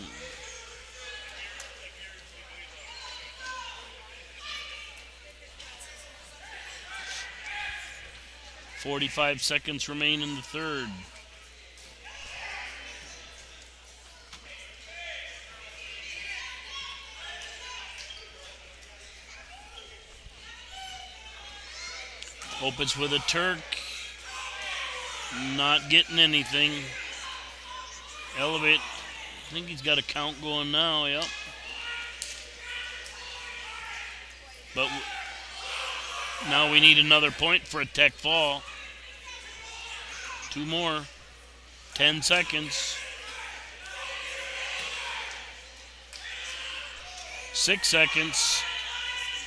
.45 seconds remain in the third. Opitz with a Turk. Not getting anything. Elevate. I think he's got a count going now, yep. But now we need another point for a tech fall. 2 more. 10 seconds. 6 seconds.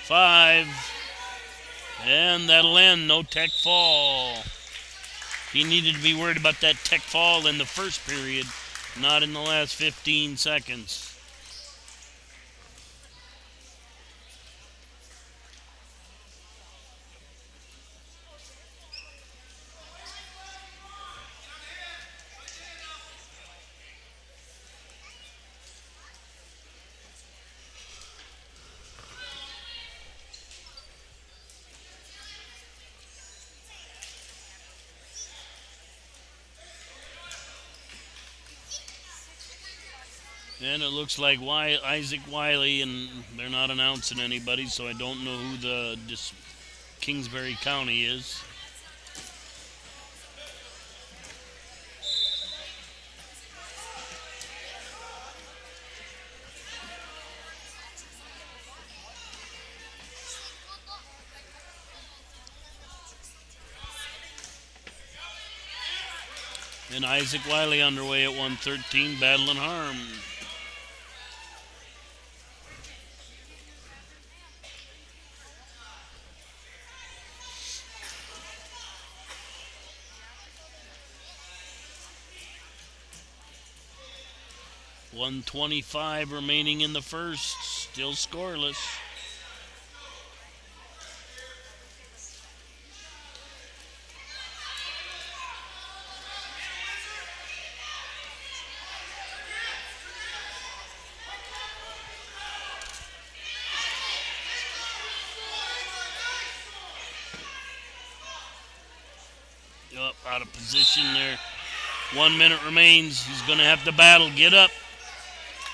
5. And that'll end. No tech fall. He needed to be worried about that tech fall in the first period, not in the last 15 seconds. And it looks like Isaac Wiley, and they're not announcing anybody, so I don't know who the Kingsbury County is. And Isaac Wiley underway at 1:13, battling harm. .125 remaining in the first, still scoreless. Up, out of position there. 1 minute remains. He's going to have to battle. Get up.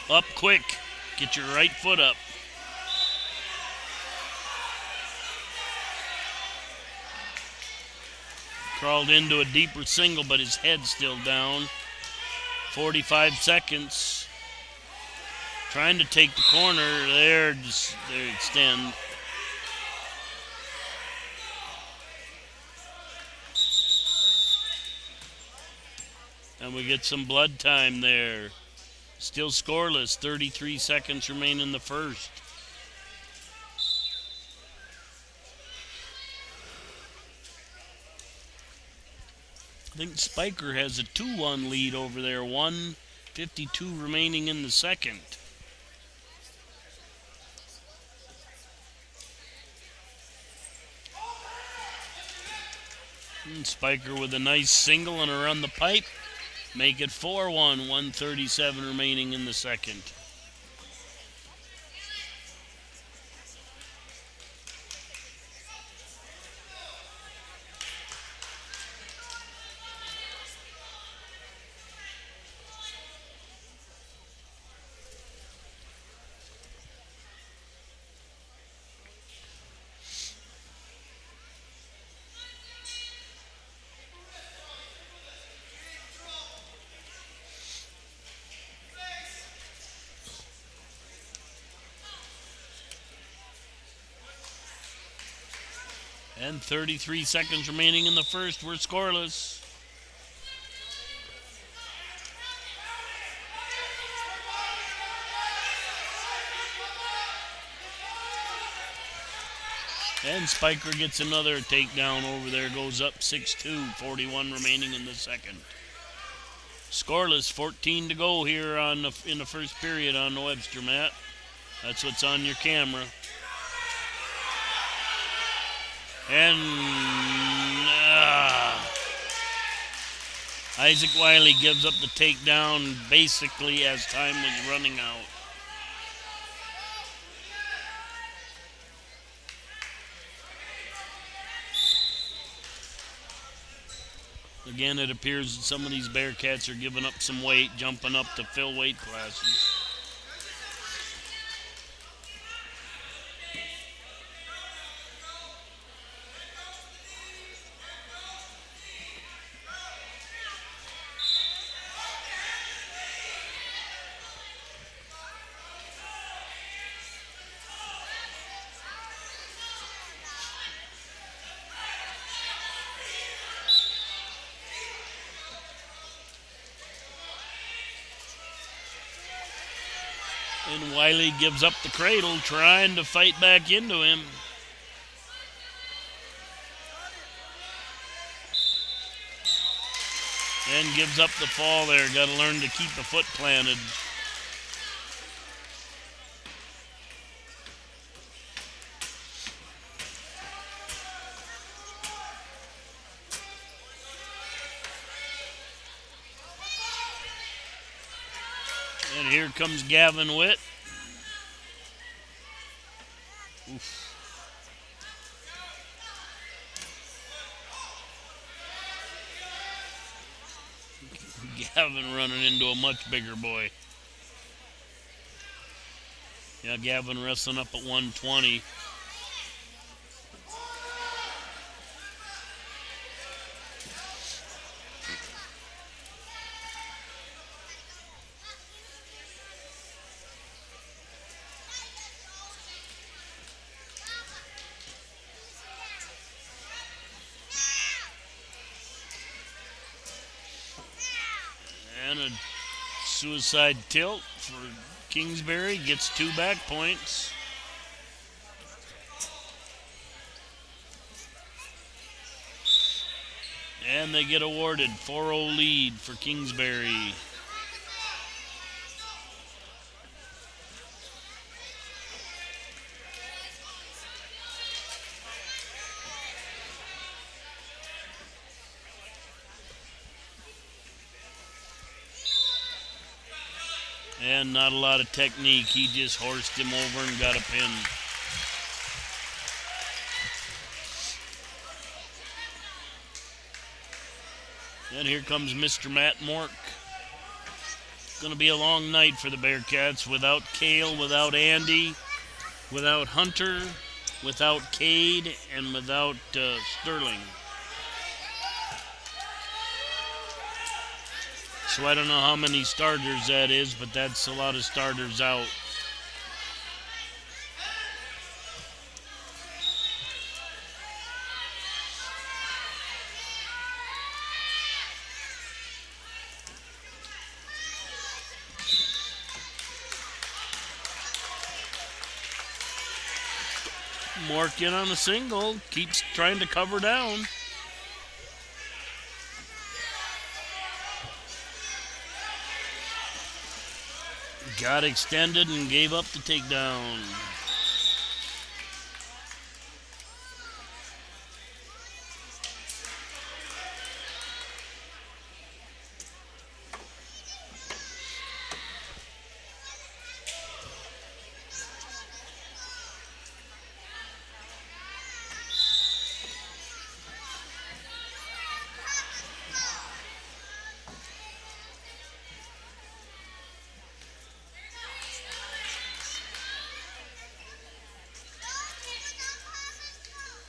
Up quick. Get your right foot up. Crawled into a deeper single, but his head's still down. 45 seconds. Trying to take the corner. There, extend. And we get some blood time there. Still scoreless. 33 seconds remain in the first. I think Spiker has a 2-1 lead over there. 1:52 remaining in the second. And Spiker with a nice single and around the pipe. Make it 4-1, 1:37 remaining in the second. And 33 seconds remaining in the first. We're scoreless. And Spiker gets another takedown over there. Goes up 6-2. 41 remaining in the second. Scoreless. 14 to go here in the first period on the Webster mat. That's what's on your camera. And Isaac Wiley gives up the takedown basically as time was running out. Again, it appears that some of these Bearcats are giving up some weight, jumping up to fill weight classes. And Wiley gives up the cradle, trying to fight back into him. And gives up the fall there. Got to learn to keep the foot planted. And here comes Gavin Witt. Oof. Gavin running into a much bigger boy. Yeah, Gavin wrestling up at 120. And a suicide tilt for Kingsbury. Gets 2 back points. And they get awarded 4-0 lead for Kingsbury. And not a lot of technique. He just horsed him over and got a pin. And here comes Mr. Matt Mork. It's going to be a long night for the Bearcats without Cale, without Andy, without Hunter, without Cade, and without Sterling. So I don't know how many starters that is, but that's a lot of starters out. Mork on a single, keeps trying to cover down. Got extended and gave up the takedown.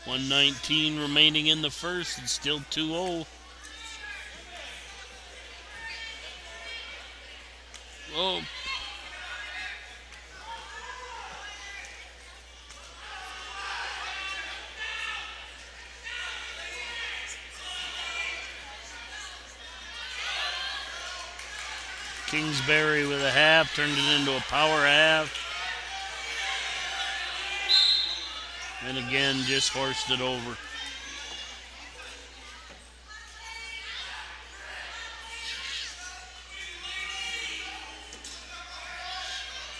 .119 remaining in the first. It's still 2-0. Oh. Kingsbury with a half, turned it into a power half. And again, just horsed it over.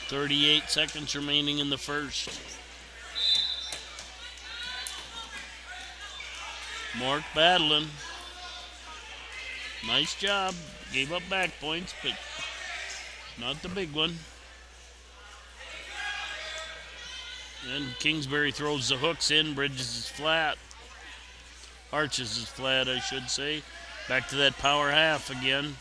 .38 seconds remaining in the first. Mark battling. Nice job. Gave up back points, but not the big one. And Kingsbury throws the hooks in. Bridges is flat. Arches is flat, I should say. Back to that power half again.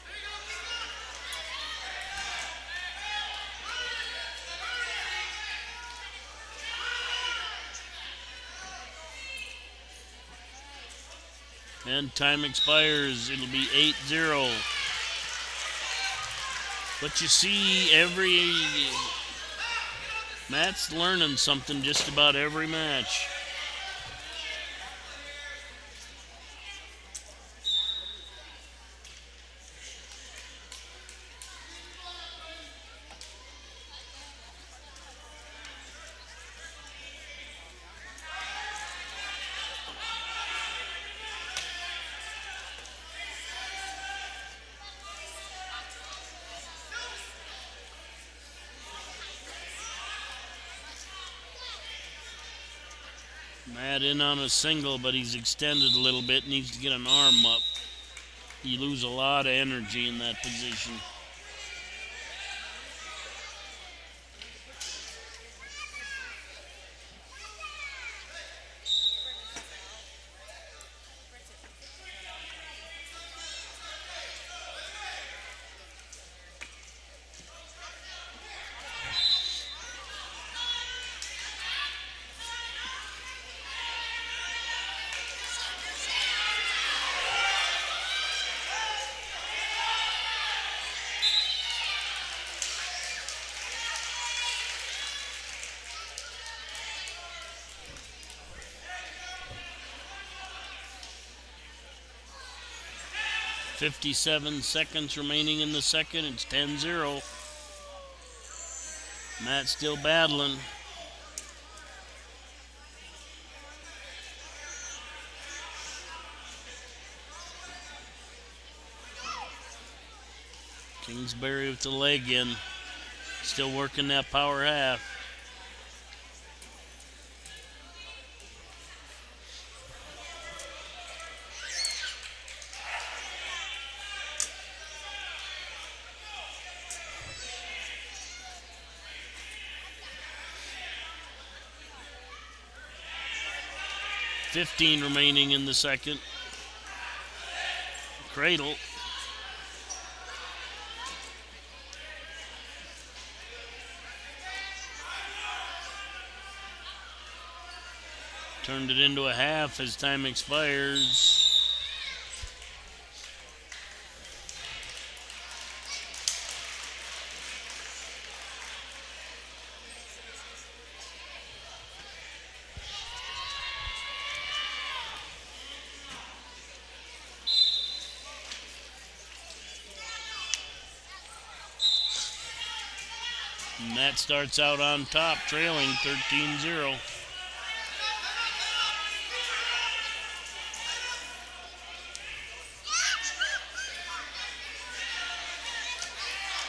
And time expires. It'll be 8-0. But you see, Matt's learning something just about every match. Matt in on a single, but he's extended a little bit. Needs to get an arm up. You lose a lot of energy in that position. .57 seconds remaining in the second. It's 10-0. Matt still battling. Kingsbury with the leg in. Still working that power half. .15 remaining in the second. Cradle. Turned it into a half as time expires. And that starts out on top, trailing 13-0.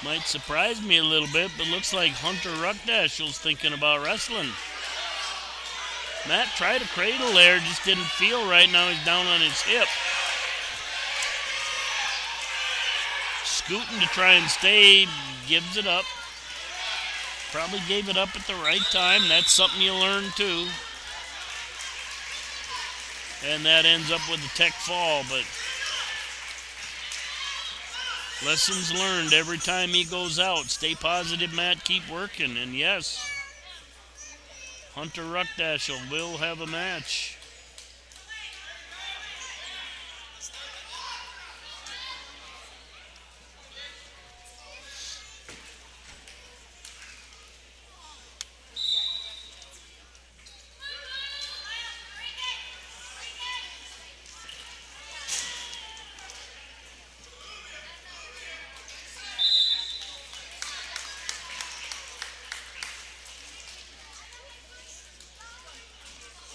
Might surprise me a little bit, but looks like Hunter Ruckdashel's thinking about wrestling. Matt tried a cradle there, just didn't feel right. Now he's down on his hip. Scooting to try and stay, gives it up. Probably gave it up at the right time. That's something you learn too. And that ends up with a tech fall, but lessons learned every time he goes out. Stay positive, Matt. Keep working. And yes, Hunter Ruckdashel will have a match.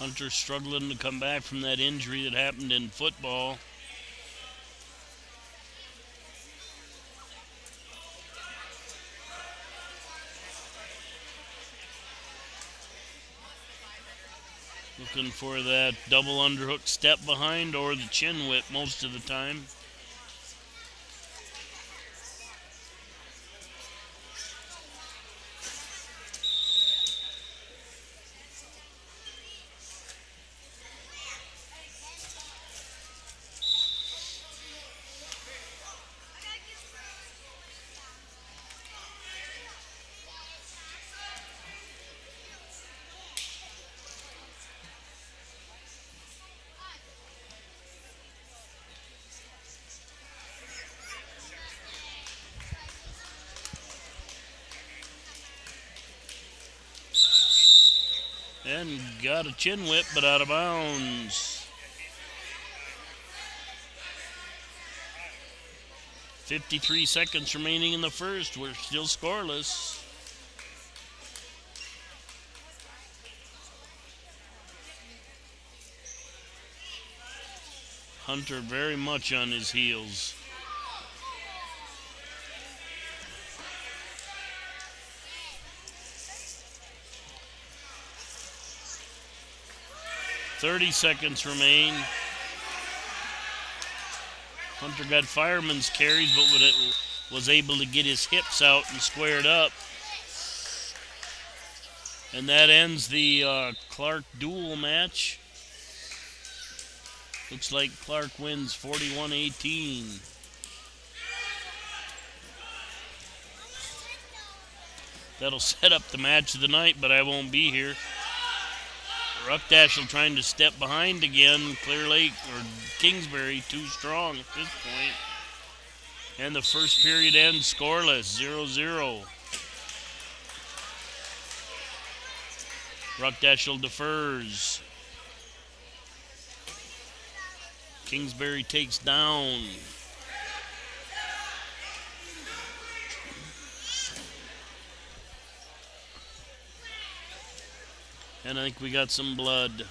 Hunter struggling to come back from that injury that happened in football. Looking for that double underhook step behind or the chin whip most of the time. And got a chin whip, but out of bounds. 53 seconds remaining in the first. We're still scoreless. Hunter very much on his heels. .30 seconds remain. Hunter got fireman's carries, but was able to get his hips out and squared up. And that ends the Clark duel match. Looks like Clark wins 41-18. That'll set up the match of the night, but I won't be here. Ruckdashel trying to step behind again. Clear Lake or Kingsbury too strong at this point. And the first period ends scoreless, 0-0. Ruckdashel defers. Kingsbury takes down. And I think we got some blood.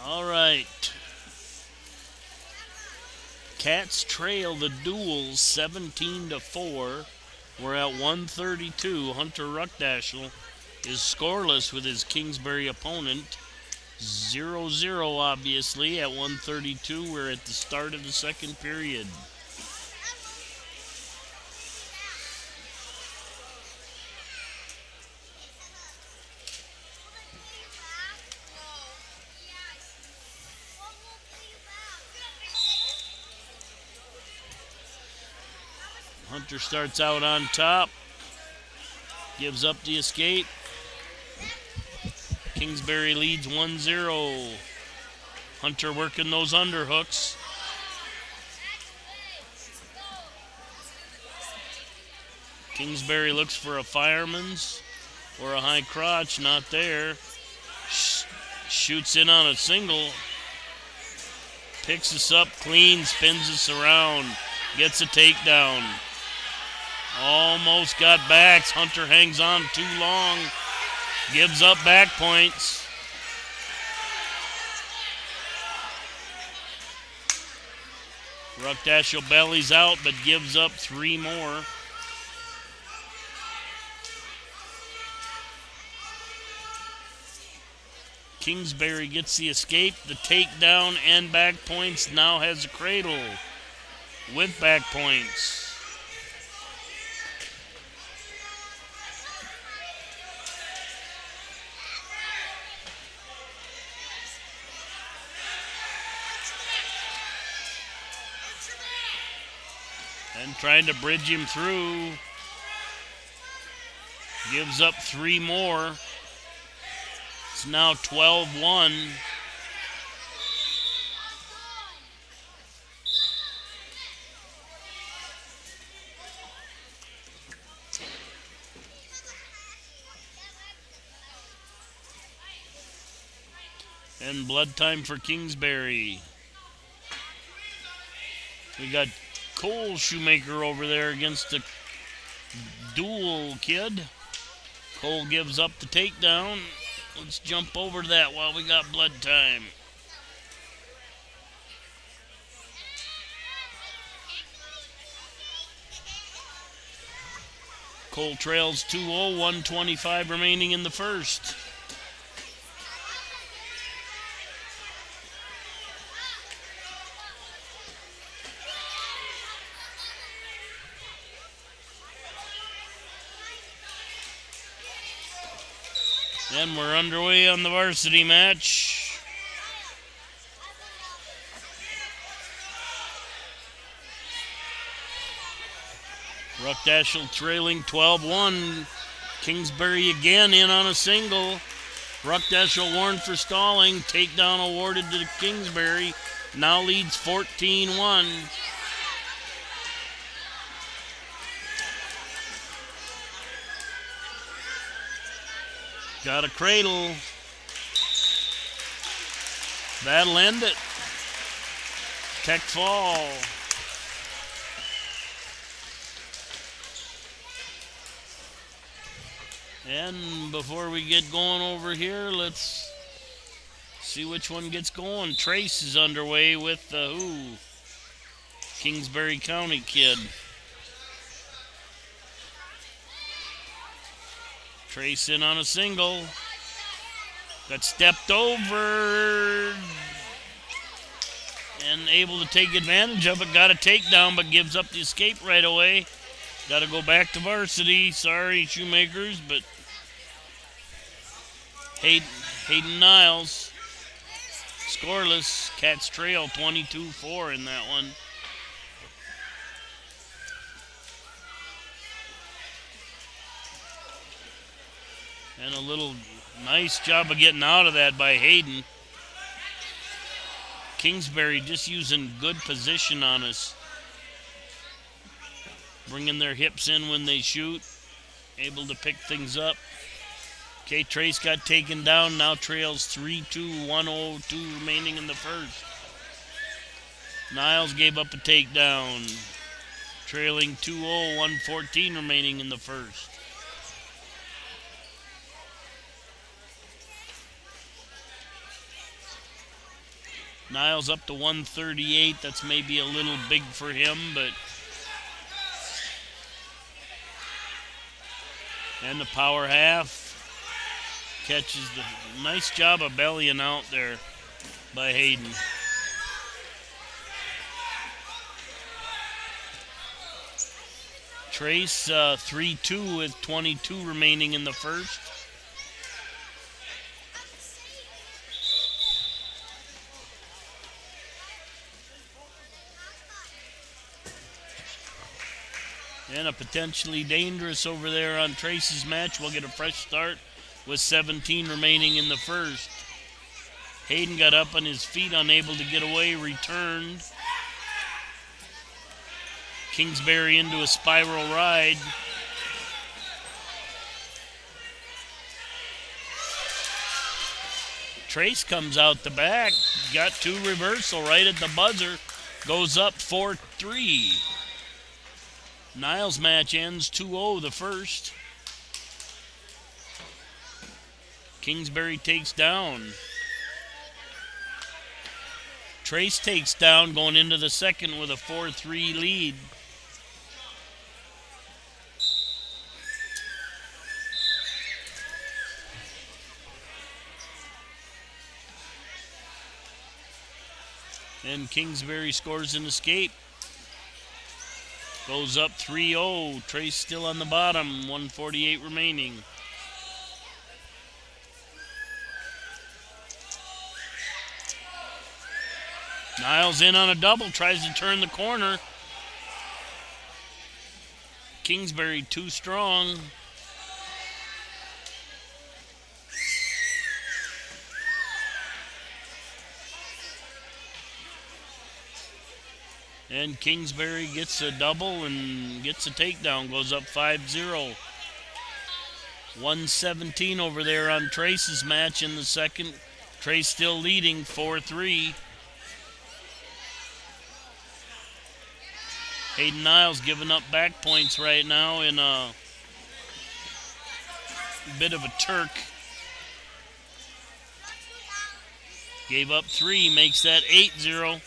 All right. Cats trail the duels 17-4. We're at 1:32. Hunter Ruckdashel is scoreless with his Kingsbury opponent. 0-0 obviously at 1:32. We're at the start of the second period. Hunter starts out on top, gives up the escape. Kingsbury leads 1-0. Hunter working those underhooks. Kingsbury looks for a fireman's or a high crotch, not there. Shoots in on a single. Picks us up clean, spins us around, gets a takedown. Almost got backs. Hunter hangs on too long. Gives up back points. Ruckdashel bellies out, but gives up 3 more. Kingsbury gets the escape, the takedown, and back points. Now has a cradle with back points. And trying to bridge him through. Gives up 3 more. It's now 12-1. And blood time for Kingsbury. We got Cole Shoemaker over there against the dual kid. Cole gives up the takedown. Let's jump over to that while we got blood time. Cole trails 2-0, 1:25 remaining in the first. And we're underway on the varsity match. Ruckdashel trailing 12-1. Kingsbury again in on a single. Ruckdashel warned for stalling. Takedown awarded to Kingsbury. Now leads 14-1. Got a cradle. That'll end it. Tech fall. And before we get going over here, let's see which one gets going. Trace is underway with the Kingsbury County kid. Trace in on a single. Got stepped over and able to take advantage of it. Got a takedown, but gives up the escape right away. Got to go back to varsity. Sorry, Shoemakers, but Hayden Niles scoreless. Cats trail 22-4 in that one. And a little nice job of getting out of that by Hayden. Kingsbury just using good position on us. Bringing their hips in when they shoot. Able to pick things up. Okay, Trace got taken down. Now trails 3-2, 1:02 remaining in the first. Niles gave up a takedown. Trailing 2-0, 1:14 remaining in the first. Niles up to 138. That's maybe a little big for him, but. And the power half. Catches the nice job of bellying out there by Hayden. Trace 3-2 with 22 remaining in the first. And a potentially dangerous over there on Trace's match. We'll get a fresh start with 17 remaining in the first. Hayden got up on his feet, unable to get away, returned. Kingsbury into a spiral ride. Trace comes out the back, got two reversal right at the buzzer, goes up 4-3. Niles' match ends 2-0 the first. Kingsbury takes down. Trace takes down going into the second with a 4-3 lead. And Kingsbury scores an escape. Goes up 3-0. Trace still on the bottom. 1:48 remaining. Niles in on a double. Tries to turn the corner. Kingsbury too strong. And Kingsbury gets a double and gets a takedown, goes up 5-0. 1:17 over there on Trace's match in the second. Trace still leading 4-3. Hayden Niles giving up back points right now in a bit of a Turk. Gave up 3, makes that 8-0.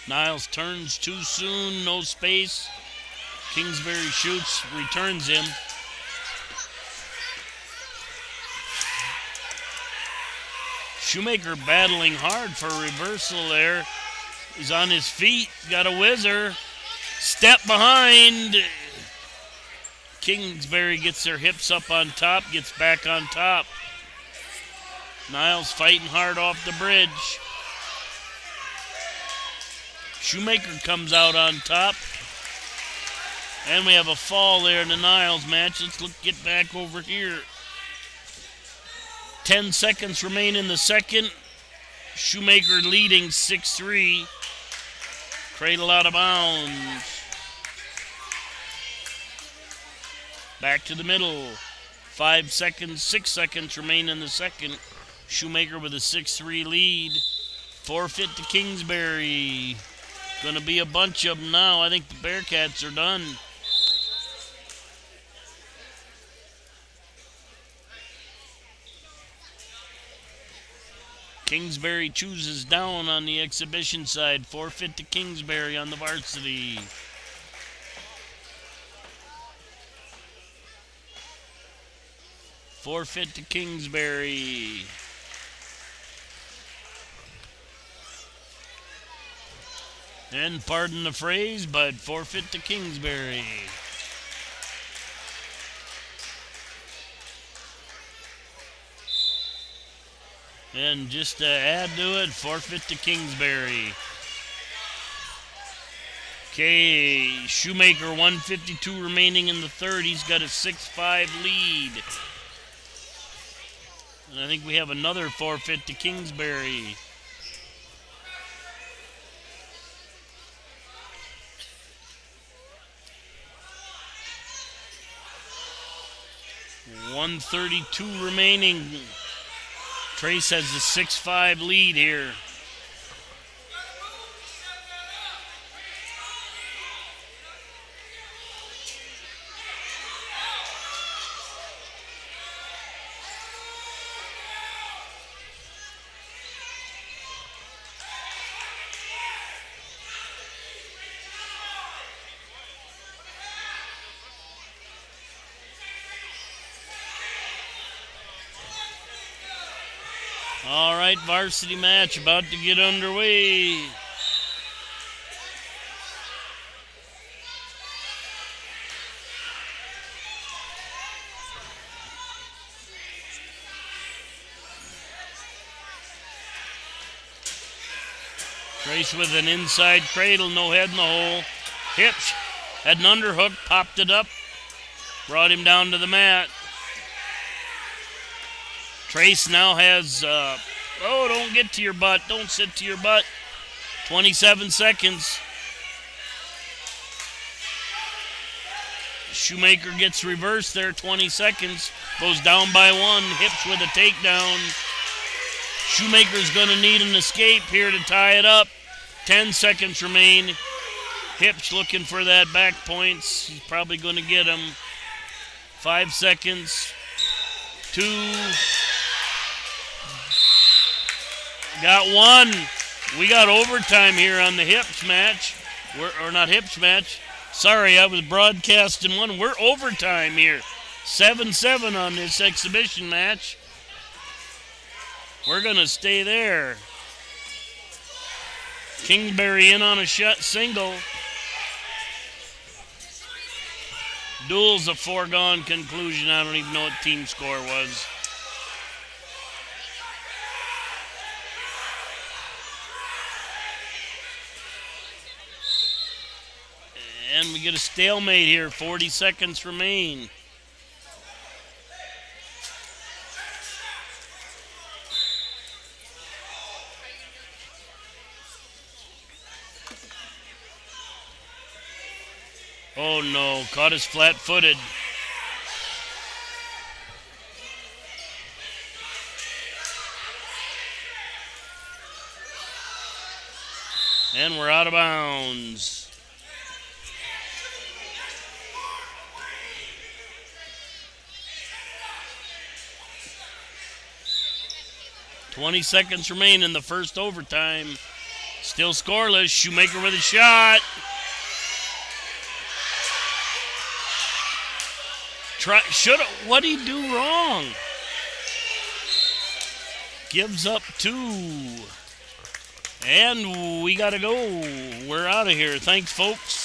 Niles turns too soon, no space. Kingsbury shoots, returns him. Shoemaker battling hard for a reversal there. He's on his feet, got a whizzer. Step behind. Kingsbury gets their hips up on top, gets back on top. Niles fighting hard off the bridge. Shoemaker comes out on top. And we have a fall there in the Niles match. Let's get back over here. 10 seconds remain in the second. Shoemaker leading 6-3. Cradle out of bounds. Back to the middle. 5 seconds, 6 seconds remain in the second. Shoemaker with a 6-3 lead. Forfeit to Kingsbury. Going to be a bunch of them now. I think the Bearcats are done. Kingsbury chooses down on the exhibition side. Forfeit to Kingsbury on the varsity. Forfeit to Kingsbury. And pardon the phrase, but forfeit to Kingsbury. And just to add to it, forfeit to Kingsbury. Okay, Shoemaker 1:52 remaining in the third. He's got a 6-5 lead. And I think we have another forfeit to Kingsbury. .132 remaining. Trace has the 6-5 lead here. All right, varsity match about to get underway. Trace with an inside cradle, no head in the hole. Hips had an underhook, popped it up, brought him down to the mat. Trace now has, don't get to your butt. Don't sit to your butt. 27 seconds. Shoemaker gets reversed there, 20 seconds. Goes down by 1, Hips with a takedown. Shoemaker's going to need an escape here to tie it up. 10 seconds remain. Hips looking for that back points. He's probably going to get him. 5 seconds. 2. Got 1. We got overtime here on the Hips match. Or not Hips match. Sorry, I was broadcasting one. We're overtime here. 7-7 on this exhibition match. We're going to stay there. Kingsbury in on a single. Duel's a foregone conclusion. I don't even know what team score was. And we get a stalemate here. 40 seconds remain. Oh no, caught us flat-footed. And we're out of bounds. $20 seconds remain in the first overtime. Still scoreless. Shoemaker with a shot. What'd he do wrong? Gives up 2. And we got to go. We're out of here. Thanks, folks.